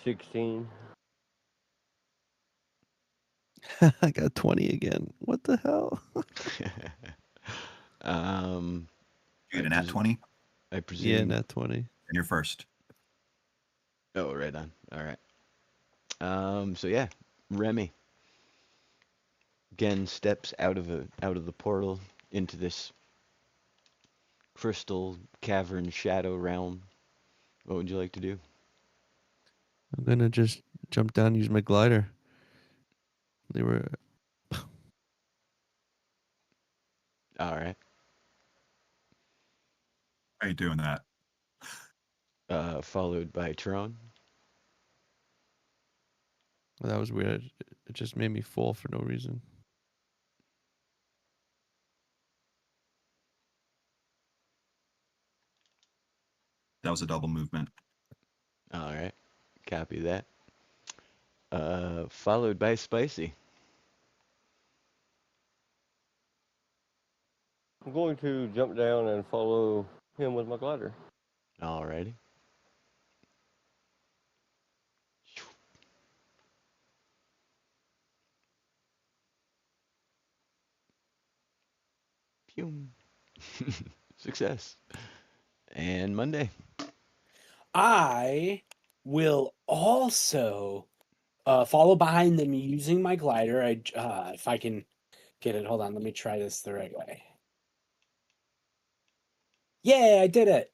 16. I got 20 again. What the hell? You get an at 20 I presume. Yeah, not 20. and you're first. Oh, right on. All right. So yeah, Remy. Gen steps out of the portal into this crystal cavern shadow realm. What would you like to do? I'm gonna just jump down and use my glider. They were All right. How you doing that? Followed by Tron. that was weird. It just made me fall for no reason. That was a double movement. All right. Copy that. Followed by Spicy. I'm going to jump down and follow him with my glider. Alrighty. Pew. Success. And Monday. I will also follow behind them using my glider. If I can get it, hold on. Let me try this the right way. Yeah, I did it.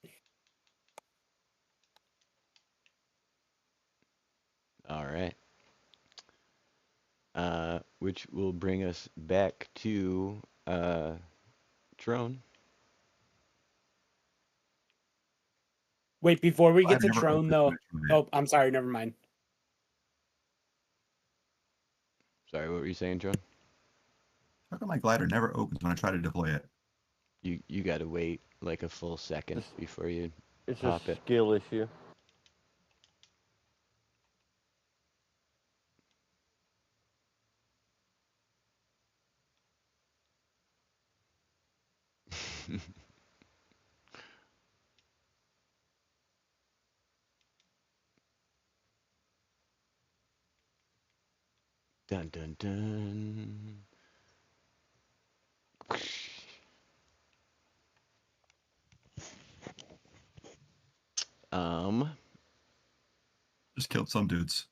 which will bring us back to Trone. Wait, before we get I've to never Trone, opened though. Switch yet. Oh, I'm sorry. Never mind. Sorry, what were you saying, Trone? How come my glider never opens when I try to deploy it? You got to wait like a full second before you It's a pop it. skill issue. Dun dun dun. Um, Just killed some dudes.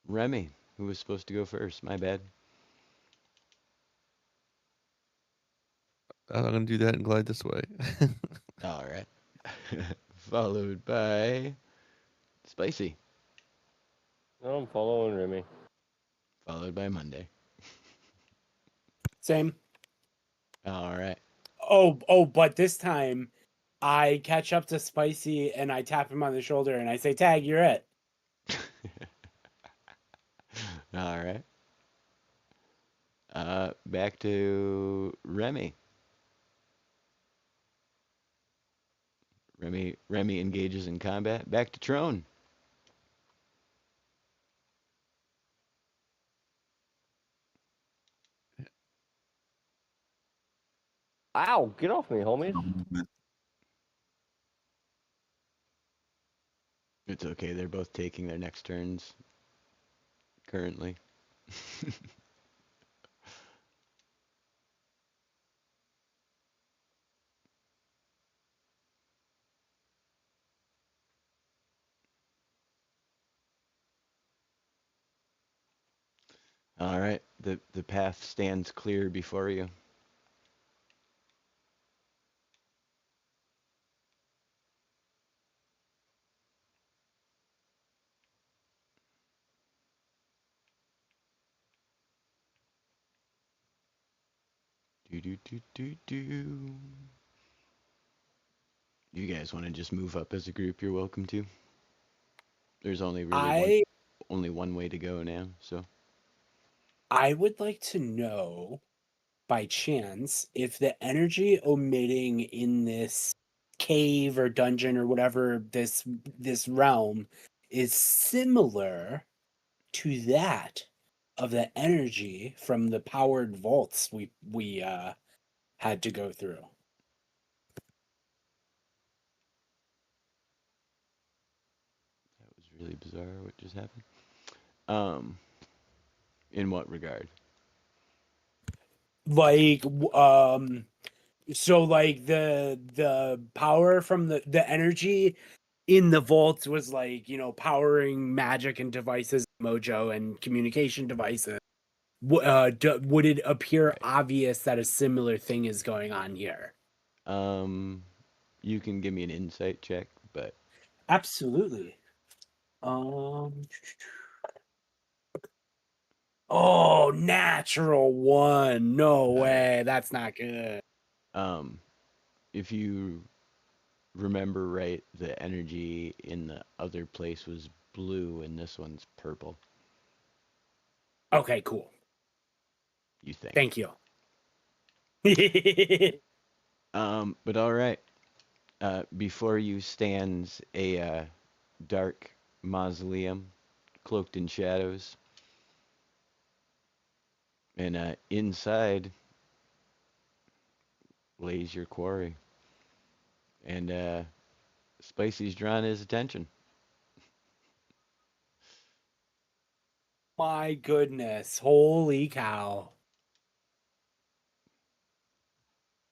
Remy, who was supposed to go first? My bad. I'm gonna do that and glide this way. All right. Followed by Spicy. No, I'm following Remy. Followed by Monday. Same. All right. Oh, but this time I catch up to Spicy and I tap him on the shoulder and I say, "Tag, you're it." All right. Back to Remy. Remy engages in combat. Back to Trone. Ow! Get off me, homies. No movement. It's okay. They're both taking their next turns currently. All right. The path stands clear before you. Do do do do do. You guys want to just move up as a group? You're welcome to. There's only really only one way to go now, so. I would like to know, by chance, if the energy emitting in this cave or dungeon or whatever this realm is similar to that of the energy from the powered vaults we had to go through. That was really bizarre what just happened. In what regard? Like so like the power from the energy in the vaults was like, powering magic and devices, mojo and communication devices. Would it appear obvious that a similar thing is going on here? You can give me an insight check, but Absolutely. Oh, natural one. No way. That's not good. if you remember right, the energy in the other place was blue and this one's purple. Okay, cool. You think? Thank you. But all right. Before you stands a dark mausoleum cloaked in shadows. And inside lays your quarry. And Spicy's drawn his attention. My goodness. Holy cow.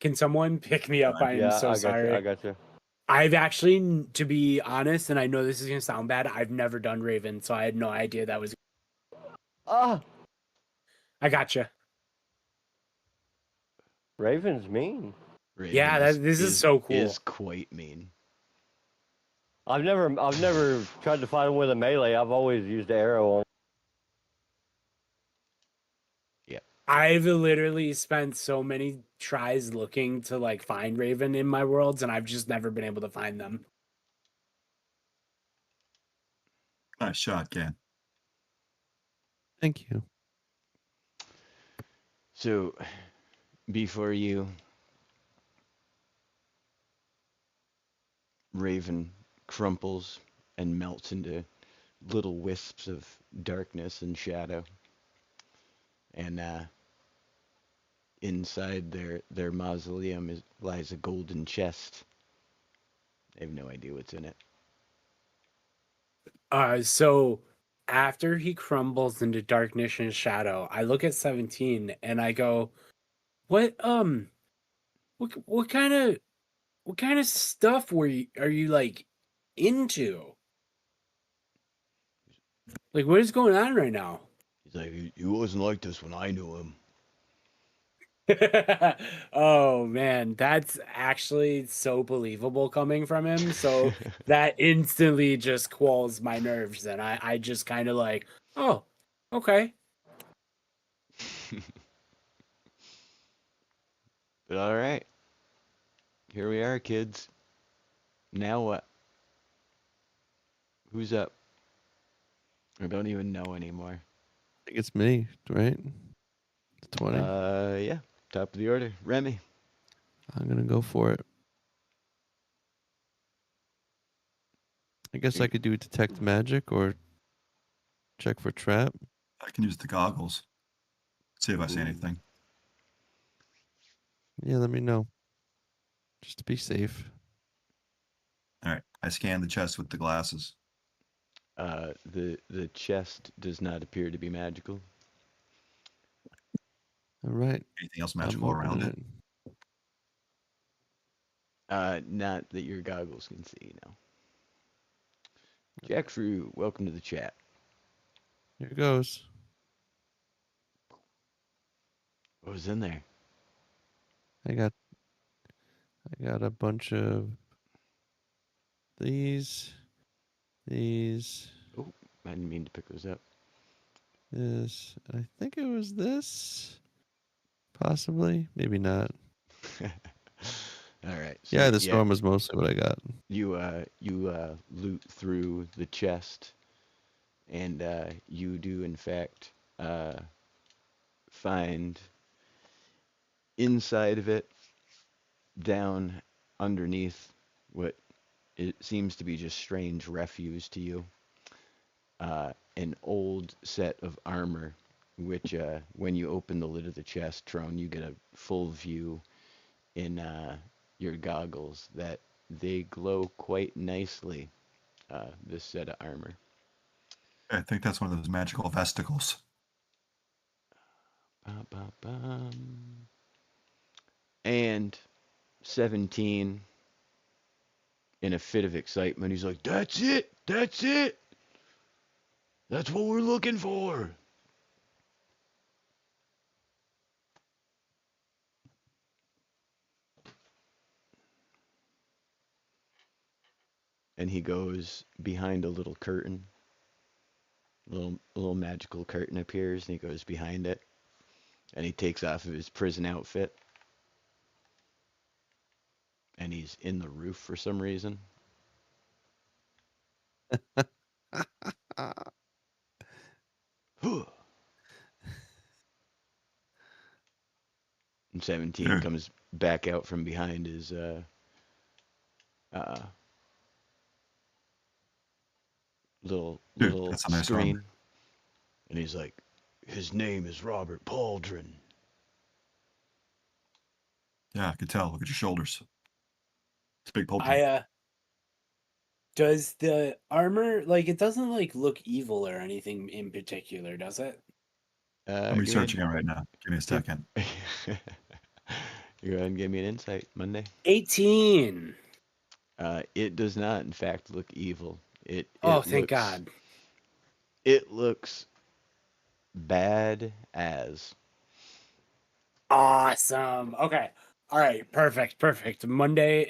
Can someone pick me up? I am so sorry. I got you. I've actually, to be honest, and I know this is going to sound bad, I've never done Raven, so I had no idea that was... Ah, I gotcha. Raven's mean. Raven Yeah, this is so cool. Is quite mean. I've never tried to fight him with a melee. I've always used arrow on. I've literally spent so many tries looking to like find Raven in my worlds, and I've just never been able to find them. Nice shot, Ken. Thank you. So, before you, Raven crumples and melts into little wisps of darkness and shadow. And inside their mausoleum lies a golden chest. I have no idea what's in it. So after he crumbles into darkness and shadow, I look at 17 and I go, what kind of stuff are you like into? Like, what is going on right now? He's like, he wasn't like this when I knew him. Oh man, that's actually so believable coming from him. So that instantly just quells my nerves, and I just kind of like, oh, okay. But all right, here we are, kids. Now what? Who's up? I don't even know anymore. I think it's me, right? 20. Yeah, top of the order, Remy. I'm gonna go for it. I guess I could do detect magic or check for trap. I can use the goggles. See if I see Ooh. anything. Yeah, let me know. Just to be safe. All right. I scan the chest with the glasses. The chest does not appear to be magical. All right. Anything else I'm magical around opening it? Not that your goggles can see, no. Jack Frew, welcome to the chat. Here goes. What was in there? I got a bunch of these. Oh, I didn't mean to pick those up. This. I think it was this. Possibly. Maybe not. All right. So Yeah, the storm was mostly what I got. You loot through the chest, and you do in fact find inside of it, down underneath what it seems to be just strange refuse to you, an old set of armor, which when you open the lid of the chest, Tron, you get a full view in your goggles that they glow quite nicely, this set of armor. I think that's one of those magical vesticles. And 17, in a fit of excitement, he's like, that's it! That's it! That's what we're looking for! And he goes behind a little curtain. A little magical curtain appears, and he goes behind it. And he takes off of his prison outfit. And he's in the roof for some reason. And 17 Sure. comes back out from behind his little That's a nice screen. armor. And he's like, his name is Robert Pauldron. Yeah, I could tell. Look at your shoulders. It's a big Pauldron. Does the armor, like, it doesn't like look evil or anything in particular, does it? I'm researching it right now. Give me a second. You go ahead and give me an insight, Monday. 18. It does not, in fact, look evil. Thank God. It looks bad as. Awesome. Okay. All right. Perfect. Monday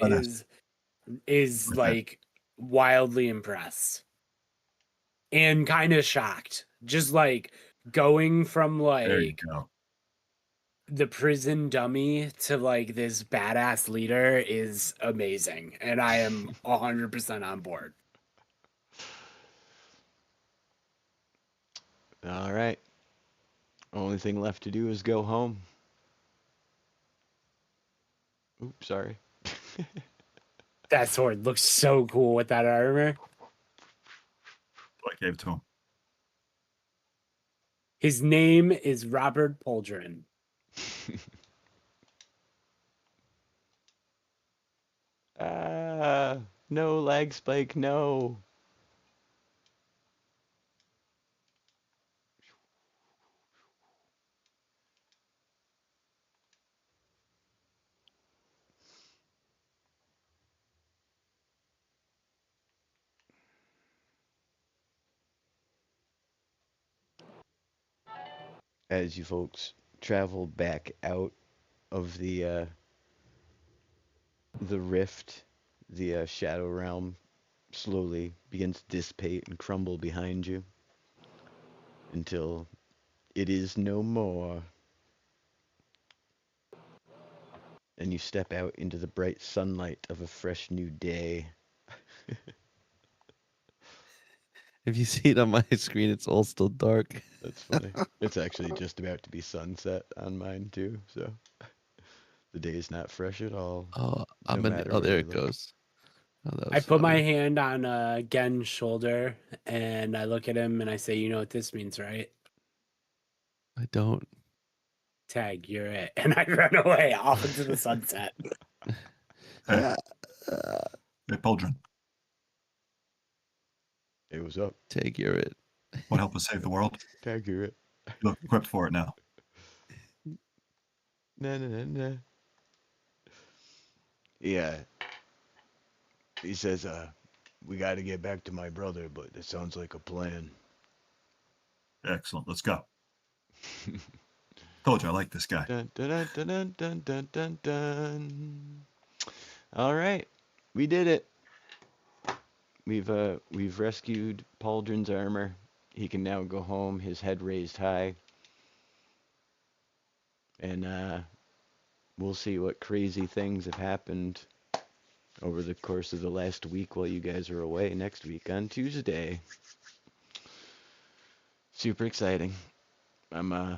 is like wildly impressed and kind of shocked. Just like going from There you like go. the prison dummy to like this badass leader is amazing, and I am 100% on board. All right. Only thing left to do is go home. Oops, sorry. That sword looks so cool with that armor. I gave it to him. His name is Robert Pauldron. No lag spike, no. As you folks travel back out of the rift, the shadow realm slowly begins to dissipate and crumble behind you until it is no more. And you step out into the bright sunlight of a fresh new day. If you see it on my screen, it's all still dark. That's funny. It's actually just about to be sunset on mine too, so the day is not fresh at all. Oh, No matter oh, where there you it look. goes. Oh, that I was put my funny. hand on Gen's shoulder and I look at him and I say, "You know what this means, right?" I don't. Tag, you're it. And I run away off into the sunset. Hey, hey, Pauldron, It was up. Take your it. what helped us save the world? Tag you it. You look equipped for it now. Na na na na. Yeah. He says, we gotta get back to my brother, but it sounds like a plan. Excellent. Let's go. Told you I like this guy. Dun dun dun dun dun dun dun dun. All right. We did it. We've rescued Pauldron's armor. He can now go home, his head raised high. And we'll see what crazy things have happened over the course of the last week while you guys are away next week on Tuesday. Super exciting. I'm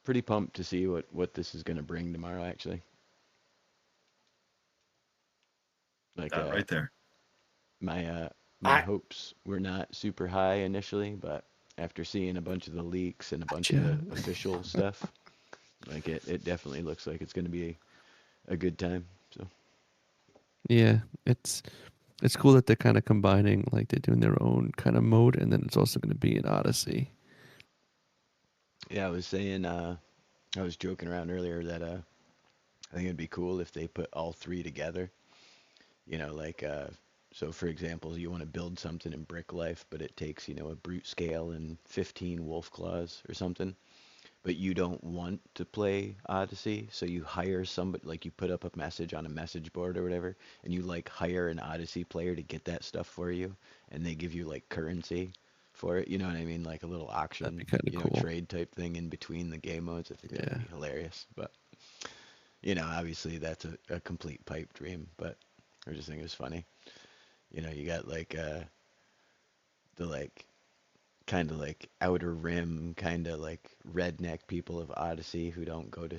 pretty pumped to see what this is going to bring tomorrow, actually. Like That right there. my I- hopes were not super high initially, but after seeing a bunch of the leaks and a bunch of Gotcha. the official stuff, like it definitely looks like it's going to be a good time. So Yeah, it's cool that they're kind of combining, like they're doing their own kind of mode, and then it's also going to be an Odyssey. yeah, I was saying I was joking around earlier that I think it'd be cool if they put all three together. You know, like so for example, you want to build something in Brick Life, but it takes, you know, a brute scale and 15 wolf claws or something. But you don't want to play Odyssey, so you hire somebody, like you put up a message on a message board or whatever, and you like hire an Odyssey player to get that stuff for you, and they give you like currency for it. You know what I mean? Like a little That'd auction, be kind of you know, cool. trade type thing in between the game modes. I think that'd Yeah. be hilarious. But you know, obviously that's a complete pipe dream. But I just think it was funny. You know, you got like the like kind of like outer rim kind of like redneck people of Odyssey who don't go to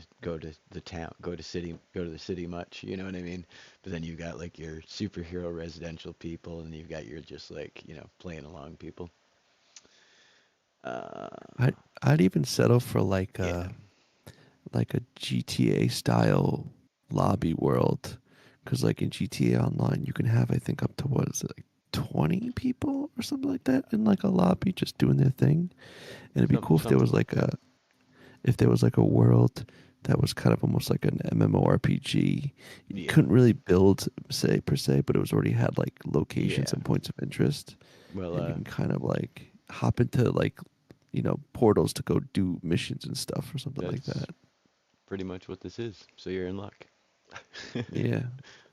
the town go to the city much, you know what I mean? But then you've got like your superhero residential people, and you've got your just like, you know, playing along people. uh I'd even settle for yeah, like a GTA style lobby world, because like in GTA Online you can have, I think, up to, what is it, like 20 people or something like that in like a lobby just doing their thing. And it'd be cool if there was something like that. a world that was kind of almost like an MMORPG. You Yeah, couldn't really build, say, per se, but it was already had like locations yeah, and points of interest, well and you can kind of like hop into like, portals to go do missions and stuff or something like that's that. pretty much what this is, so you're in luck. Yeah.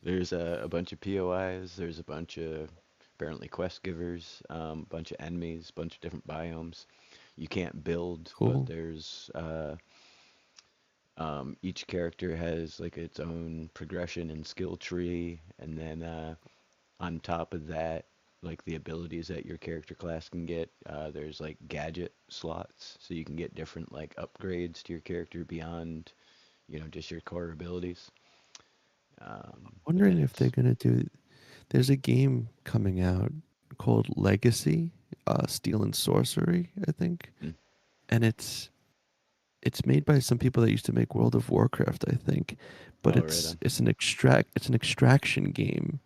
There's a bunch of POIs. There's a bunch of apparently quest givers, a bunch of enemies, bunch of different biomes. You can't build, but Cool. there's Each character has like its own progression and skill tree, and then on top of that, like the abilities that your character class can get, there's like gadget slots, so you can get different like upgrades to your character beyond, just your core abilities. But then Wondering if they're gonna do. There's a game coming out called Legacy, Steel and Sorcery, I think, Mm. and it's made by some people that used to make World of Warcraft, I think, but Oh, right on. it's an extraction game,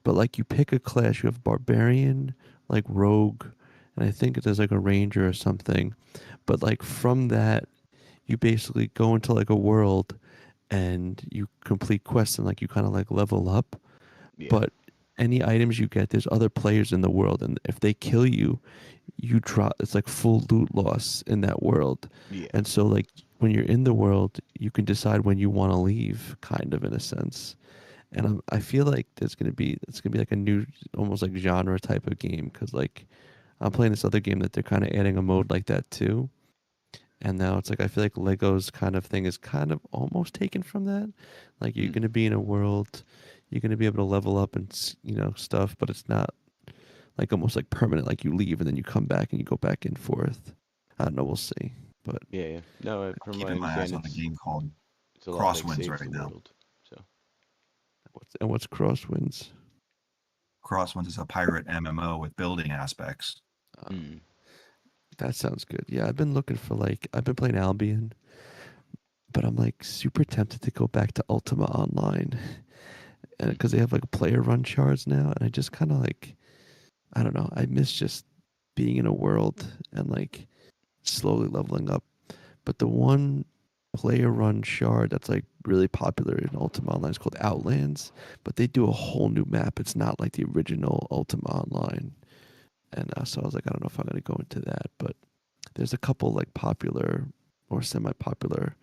but like you pick a class, you have barbarian, like rogue, and I think there's like a ranger or something, but like from that you basically go into like a world and you complete quests and like you kind of like level up, Yeah, but any items you get, there's other players in the world, and if they kill you, you drop. It's like full loot loss in that world, yeah, and so like when you're in the world, you can decide when you want to leave, kind of in a sense. And I feel like it's gonna be like a new, almost like genre type of game, because like I'm playing this other game that they're kind of adding a mode like that too. And now it's like I feel like Lego's kind of thing is kind of almost taken from that. Like you're mm, going to be in a world, you're going to be able to level up and stuff, but it's not like almost like permanent. Like you leave and then you come back and you go back and forth. I don't know. We'll see. But yeah, yeah. No, from what I Keeping my eyes understand, on a game called it's a lot like Crosswinds saves right the now. world. So, what's Crosswinds? Crosswinds is a pirate MMO with building aspects. Uh, mm, that sounds good. Yeah, I've been playing Albion, but I'm like super tempted to go back to Ultima Online, and mm, because they have like player run charts now, and I just kind of like I don't know. I miss just being in a world and like slowly leveling up. But the one player run shard that's like really popular in Ultima Online is called Outlands, but they do a whole new map. It's not like the original Ultima Online. And so I was like, I don't know if I'm going to go into that, but there's a couple like popular or semi-popular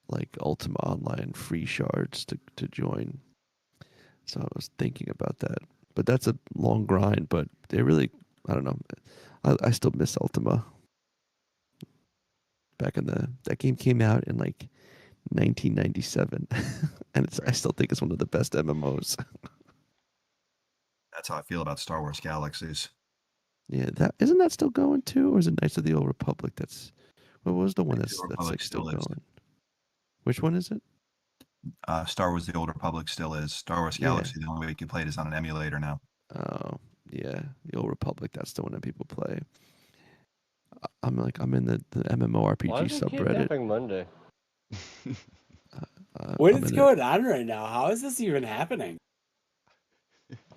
like Ultima Online free shards to join. So I was thinking about that. But that's a long grind, but they really, I don't know. I still miss Ultima. That game came out in like 1997, and I right. still think it's one of the best MMOs. That's how I feel about Star Wars Galaxies. Yeah, that isn't that still going too, or is it Knights of the Old Republic? What was the one The Old that's Republic like still still is. going? Which one is it? Star Wars: The Old Republic still is. Star Wars Yeah. Galaxy, the only way you can play it is on an emulator now. Oh, yeah, the Old Republic. That's the one that people play. I'm in the Why MMORPG does it keep subreddit. happening Monday? What I'm is in it. going on right now? How is this even happening?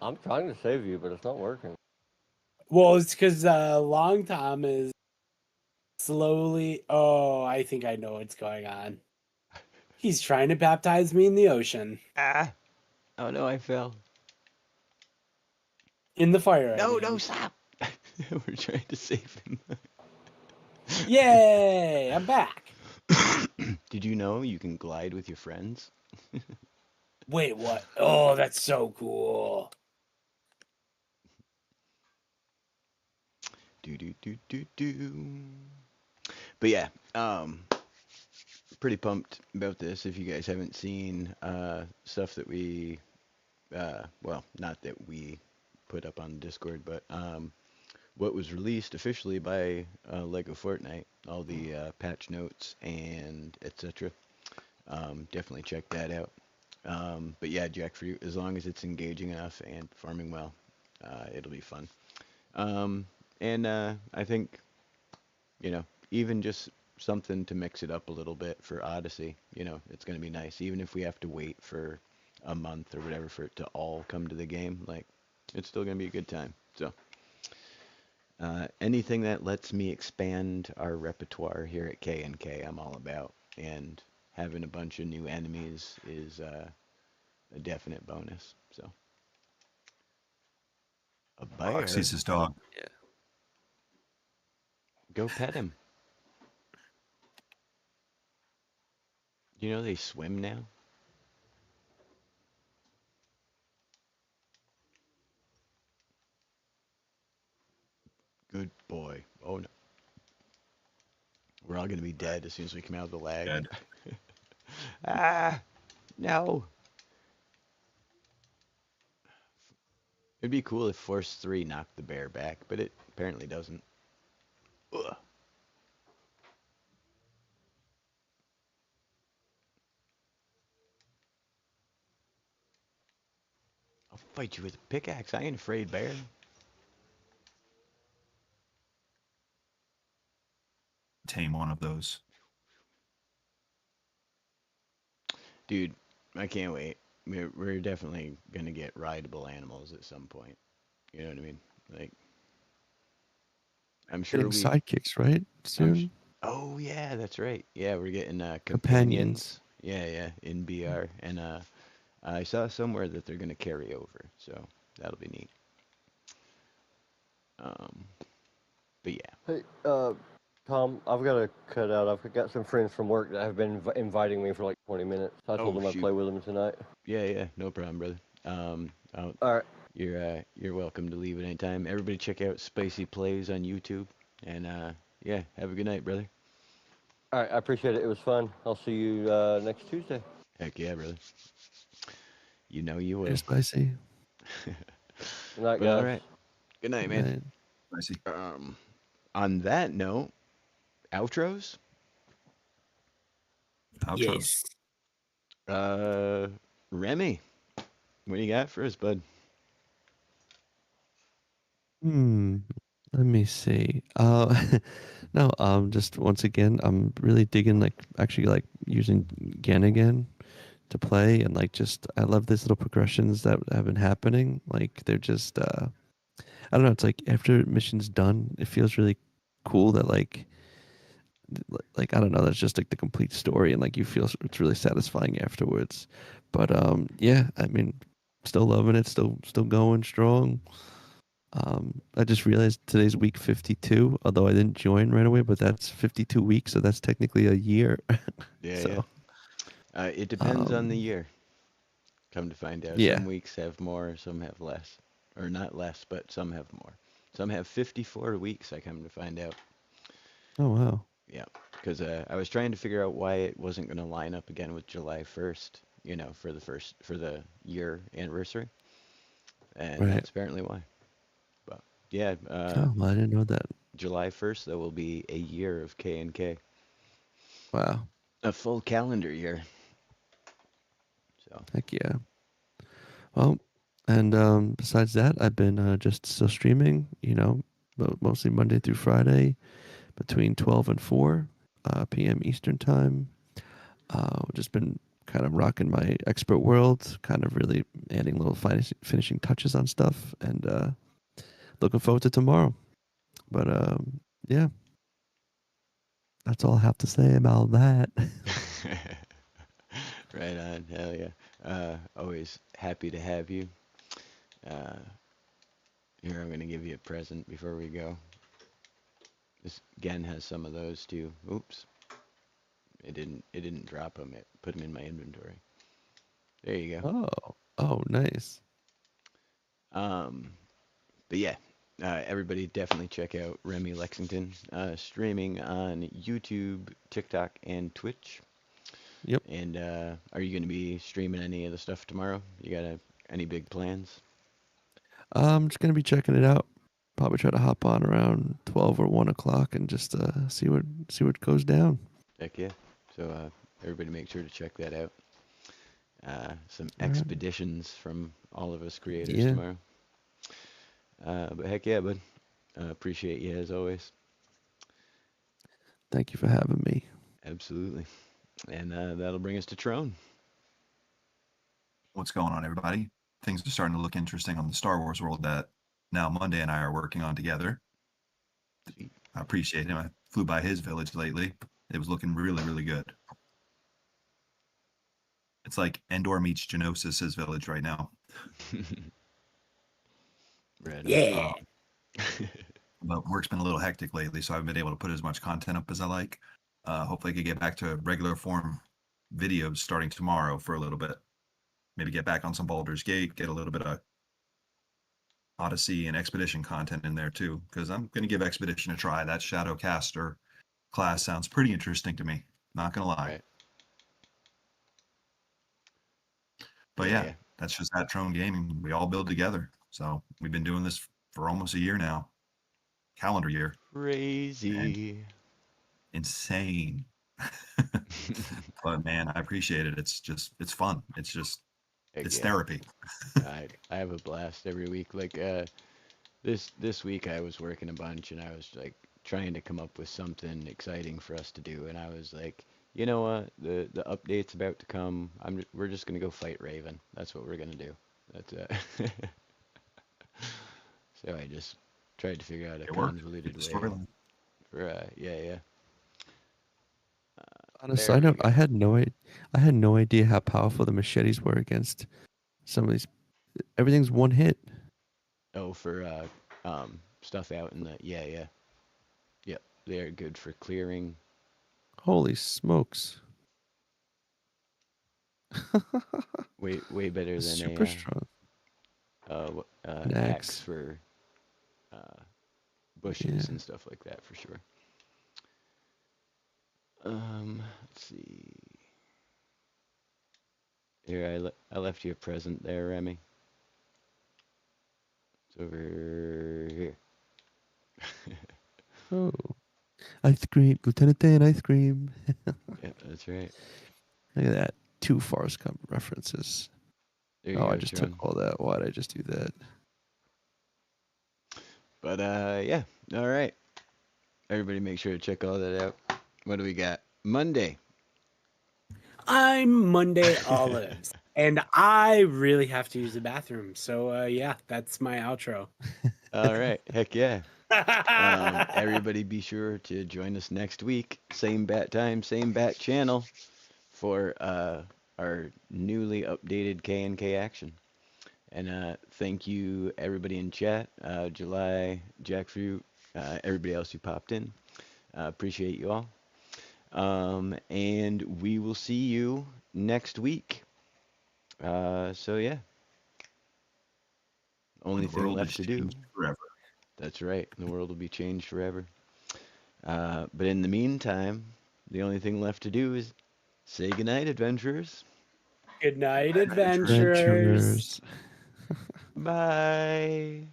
I'm trying to save you, but it's not working. Well, it's because Long Tom is slowly. Oh, I think I know what's going on. He's trying to baptize me in the ocean. Ah! Oh no, I fell. In the fire. I No, mean. no, stop! We're trying to save him. Yay! I'm back. Did you know you can glide with your friends? Wait, what? Oh, that's so cool. Do do do do do. But yeah, pretty pumped about this. If you guys haven't seen stuff that we, well, not that we put up on Discord, but what was released officially by LEGO Fortnite, all the patch notes and etc. Definitely check that out. But yeah, Jackfruit, as long as it's engaging enough and performing well, it'll be fun. Um, and I think, even just something to mix it up a little bit for Odyssey, it's going to be nice. Even if we have to wait for a month or whatever for it to all come to the game, like, it's still going to be a good time. So, anything that lets me expand our repertoire here at K and K, I'm all about. And having a bunch of new enemies is a definite bonus. So, a bear, Fox sees his dog. go pet him. You know they swim now? Good boy. Oh no. We're all gonna be dead as soon as we come out of the lag. Dead. Ah, no. It'd be cool if Force 3 knocked the bear back, but it apparently doesn't. Ugh. I'll fight you with a pickaxe. I ain't afraid, bear. Tame one of those. Dude, I can't wait. We're definitely going to get rideable animals at some point. You know what I mean? Like, I'm sure Getting we. sidekicks, right? Soon. Oh, yeah, that's right. Yeah, we're getting companions. Companions. Yeah, in BR. And I saw somewhere that they're going to carry over. So that'll be neat. Um, but yeah. Hey, Tom, I've got to cut out. I've got some friends from work that have been inviting me for like 20 minutes. I told Oh, them I'd shoot. play with them tonight. Yeah, no problem, brother. All right. You're welcome to leave at any time. Everybody check out Spicy Plays on YouTube. And yeah, have a good night, brother. All right. I appreciate it. It was fun. I'll see you next Tuesday. Heck yeah, brother. You know you will. They're spicy. Good night, But all guys. right. Good night, Good man. night. I see. On that note, outros. Outros. Yes. Remy, what do you got for us, bud? Let me see. No, just once again, I'm really digging actually using Gan again to play, and just I love these little progressions that have been happening. Like they're just I don't know, it's like after mission's done, it feels really cool that I don't know, that's just like the complete story, and you feel it's really satisfying afterwards. But yeah, I mean, still loving it, still going strong. I just realized today's week 52, although I didn't join right away, but that's 52 weeks, so that's technically a year. Yeah, So, it depends on the um, year. Come to find out, yeah. some weeks have more, some have less, or not less, but some have more. Some have 54 weeks. I come to find out. Oh wow. Yeah, because I was trying to figure out why it wasn't going to line up again with July 1st. You know, for the year anniversary, and Right. that's apparently why. But yeah, Oh, well, I didn't know that. July 1st, there will be a year of K and K, Wow. a full calendar year. So Heck yeah. Well, and besides that, I've been just still streaming. Mostly Monday through Friday, between 12 and 4 p.m. Eastern time. Just been kind of rocking my expert world, kind of really adding little finishing touches on stuff, and looking forward to tomorrow. But yeah, that's all I have to say about that. right on, hell yeah. Always happy to have you. Uh, Here, I'm gonna give you a present before we go. This Gen has some of those too. Oops, it didn't drop them. It put them in my inventory. There you go. Oh, nice. Um, but yeah, everybody definitely check out Remy Lexington, streaming on YouTube, TikTok, and Twitch. Yep. And are you gonna be streaming any of the stuff tomorrow? You got any big plans? I'm just gonna be checking it out. Probably try to hop on around 12 or 1 o'clock and just see what goes down. Heck yeah. So everybody make sure to check that out. Some All right. expeditions from all of us creators Yeah. tomorrow. But heck yeah, bud. Appreciate you as always. Thank you for having me. Absolutely. And that'll bring us to Trone. What's going on, everybody? Things are starting to look interesting on the Star Wars world that now Monday and I are working on together. Sweet. I appreciate him. I flew by his village lately. It was looking really, really good. It's like Endor meets Geonosis' village right now. Right on. Yeah. But work's been a little hectic lately, so I haven't been able to put as much content up as I like. Hopefully I can get back to regular form videos starting tomorrow for a little bit. Maybe get back on some Baldur's Gate, get a little bit of Odyssey and Expedition content in there too, because I'm going to give Expedition a try. That Shadowcaster class sounds pretty interesting to me. Not going to lie. Right. But Yeah, yeah, yeah. that's just at Trone Gaming. We all build together. So we've been doing this for almost a year now, calendar year. Crazy. Insane. But man, I appreciate it. It's fun. It's Heck it's yeah. therapy. I have a blast every week. Like this week I was working a bunch and I was like trying to come up with something exciting for us to do, and I was like, you know what, the update's about to come. We're just gonna go fight Raven. That's what we're gonna do. That's it. So I just tried to figure out a It worked. Get convoluted the way storyline. for yeah. Honestly, There we go. I had no idea how powerful the machetes were against some of these. Everything's one hit. Oh, for stuff out in the yeah. Yep, they're good for clearing. Holy smokes! Way better than Super strong. An axe axe. for Yeah. bushes and stuff like that for sure. Let's see. Here, I left you a present there, Remy. It's over here. Oh, ice cream, Lieutenant Dan, ice cream. Yeah, that's right. Look at that. 2 Forrest Gump references. There you Oh, I go, just Tron. took all that. Why'd I just do that? But yeah. All right. Everybody, make sure to check all that out. What do we got? Monday. I'm Monday Olives, and I really have to use the bathroom. So yeah, that's my outro. All right. Heck yeah. Everybody be sure to join us next week. Same bat time, same bat channel for our newly updated K&K action. And thank you everybody in chat, July, Jackfruit, everybody else who popped in. Appreciate you all. And we will see you next week. So yeah, only The thing world left is to do. changed forever. That's right. The world will be changed forever. But in the meantime, the only thing left to do is say goodnight, adventurers. Good night, Adventurers. adventurers. Adventurers. Bye.